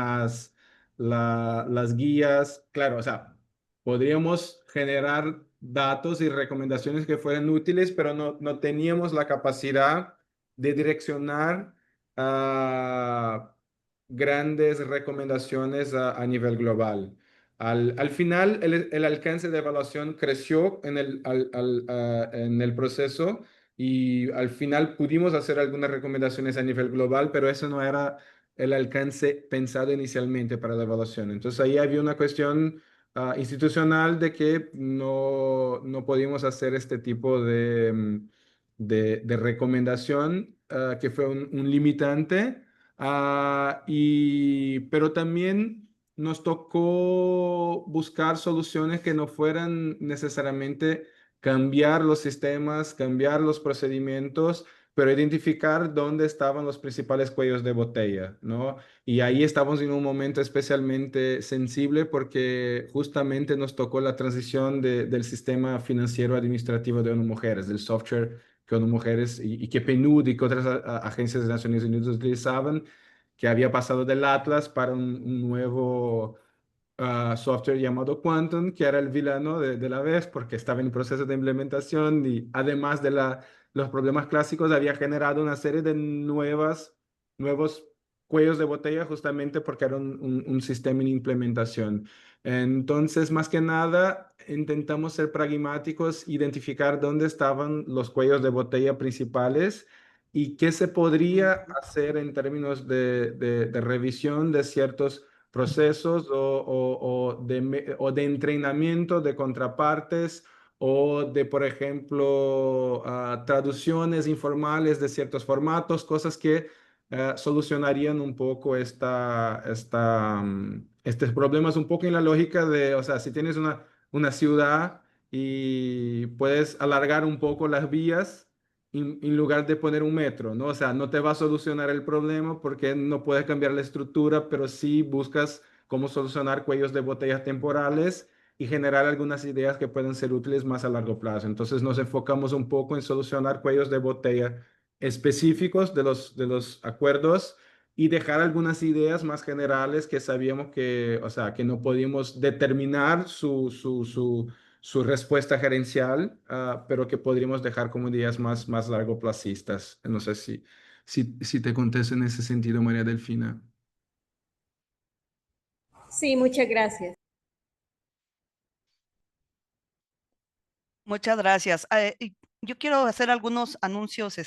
las guías. Claro, o sea, podríamos generar datos y recomendaciones que fueran útiles, pero no teníamos la capacidad de direccionar a grandes recomendaciones a nivel global. Al final, el alcance de evaluación creció en el proceso y al final pudimos hacer algunas recomendaciones a nivel global, pero eso no era el alcance pensado inicialmente para la evaluación. Entonces ahí había una cuestión institucional de que no podíamos hacer este tipo de recomendación, que fue un limitante. Pero también nos tocó buscar soluciones que no fueran necesariamente cambiar los sistemas, cambiar los procedimientos, pero identificar dónde estaban los principales cuellos de botella, ¿no? Y ahí estamos en un momento especialmente sensible porque justamente nos tocó la transición del sistema financiero administrativo de ONU Mujeres, del software que ONU Mujeres y que PNUD y que otras agencias de Naciones Unidas utilizaban, que había pasado del Atlas para un nuevo software llamado Quantum, que era el villano de la vez porque estaba en proceso de implementación y además de los problemas clásicos había generado una serie de nuevos cuellos de botella justamente porque era un sistema en implementación. Entonces, más que nada, intentamos ser pragmáticos, identificar dónde estaban los cuellos de botella principales y qué se podría hacer en términos de revisión de ciertos procesos o de entrenamiento de contrapartes o de, por ejemplo, traducciones informales de ciertos formatos, cosas que solucionarían un poco estos problemas, un poco en la lógica de, o sea, si tienes una ciudad y puedes alargar un poco las vías en lugar de poner un metro, ¿no? O sea, no te va a solucionar el problema porque no puedes cambiar la estructura, pero sí buscas cómo solucionar cuellos de botellas temporales y generar algunas ideas que pueden ser útiles más a largo plazo. Entonces nos enfocamos un poco en solucionar cuellos de botella específicos de los acuerdos y dejar algunas ideas más generales que sabíamos que, o sea, que no podíamos determinar su respuesta gerencial, pero que podríamos dejar como ideas más largoplacistas. No sé si te contesto en ese sentido, María Delfina. Sí, muchas gracias. Muchas gracias. Y yo quiero hacer algunos anuncios,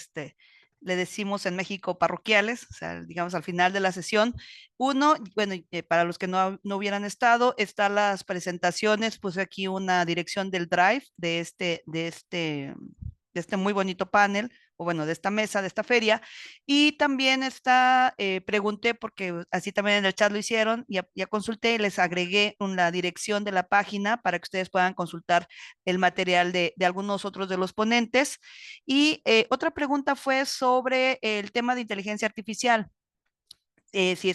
le decimos en México parroquiales, o sea, digamos al final de la sesión. Uno, bueno, para los que no hubieran estado, están las presentaciones, puse aquí una dirección del Drive de este muy bonito panel, o bueno, de esta mesa, de esta feria. Y también pregunté, porque así también en el chat lo hicieron, ya consulté y les agregué la dirección de la página para que ustedes puedan consultar el material de algunos otros de los ponentes. Y otra pregunta fue sobre el tema de inteligencia artificial. Si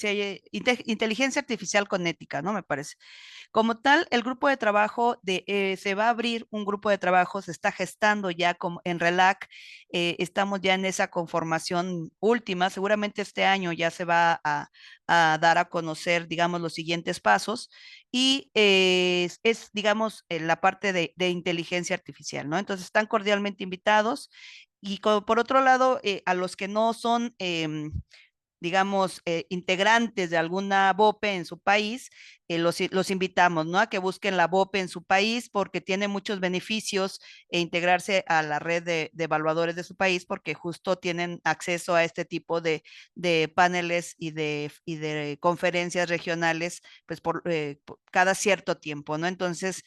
hay inteligencia artificial con ética, ¿no? Me parece. Como tal, el grupo de trabajo se va a abrir un grupo de trabajo, se está gestando ya como en RELAC, estamos ya en esa conformación última, seguramente este año ya se va a dar a conocer, digamos, los siguientes pasos y digamos, la parte de inteligencia artificial, ¿no? Entonces están cordialmente invitados y por otro lado, a los que no son digamos, integrantes de alguna BOPE en su país, los invitamos, ¿no? A que busquen la BOPE en su país porque tiene muchos beneficios integrarse a la red de evaluadores de su país porque justo tienen acceso a este tipo de paneles y de conferencias regionales, pues por cada cierto tiempo, ¿no? Entonces,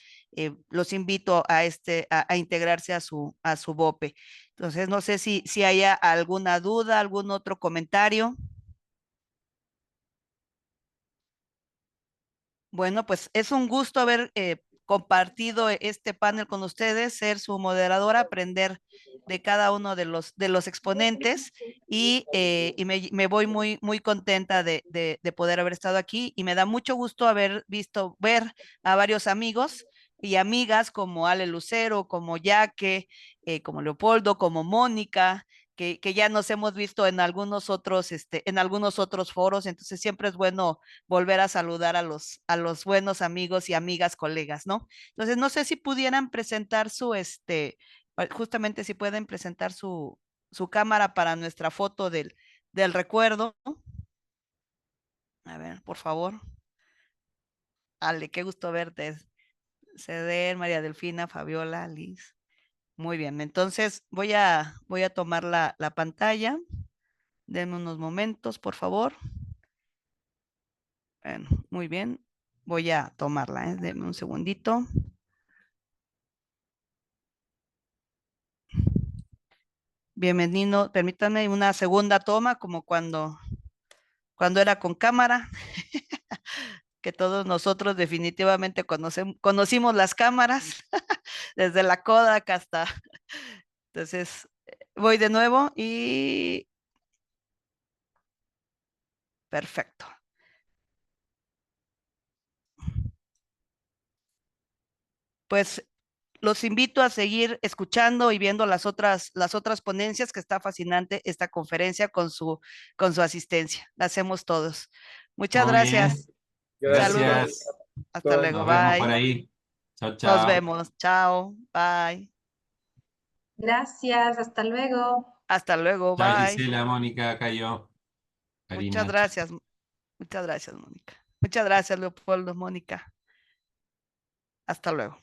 los invito a integrarse a su BOPE. Entonces, no sé si haya alguna duda, algún otro comentario. Bueno, pues es un gusto haber compartido este panel con ustedes, ser su moderadora, aprender de cada uno de los exponentes y me voy muy contenta de poder haber estado aquí y me da mucho gusto ver a varios amigos y amigas como Ale Lucero, como Yaque, como Leopoldo, como Mónica, que ya nos hemos visto en algunos otros foros, entonces siempre es bueno volver a saludar a los buenos amigos y amigas, colegas, ¿no? Entonces, no sé si pudieran presentar justamente si pueden presentar su cámara para nuestra foto del recuerdo. A ver, por favor. Ale, qué gusto verte. Ceder, María Delfina, Fabiola, Liz. Muy bien, entonces voy a tomar la pantalla. Denme unos momentos, por favor. Bueno, muy bien. Voy a tomarla, ¿eh? Denme un segundito. Bienvenido. Permítanme una segunda toma, como cuando era con cámara, que todos nosotros definitivamente conocimos las cámaras, desde la Kodak hasta... Entonces, voy de nuevo y... Perfecto. Pues los invito a seguir escuchando y viendo las otras ponencias, que está fascinante esta conferencia con su asistencia. La hacemos todos. Muchas Muy bien. gracias. Gracias. Saludos. Hasta luego. Nos vemos por Bye. ahí. Chao, Nos chao. vemos. Chao. Bye. Gracias, hasta luego. Hasta luego. Chao, Bye. Gisela, Mónica, Cayo, Muchas Karina. gracias. Muchas gracias, Mónica. Muchas gracias, Leopoldo, Mónica. Hasta luego.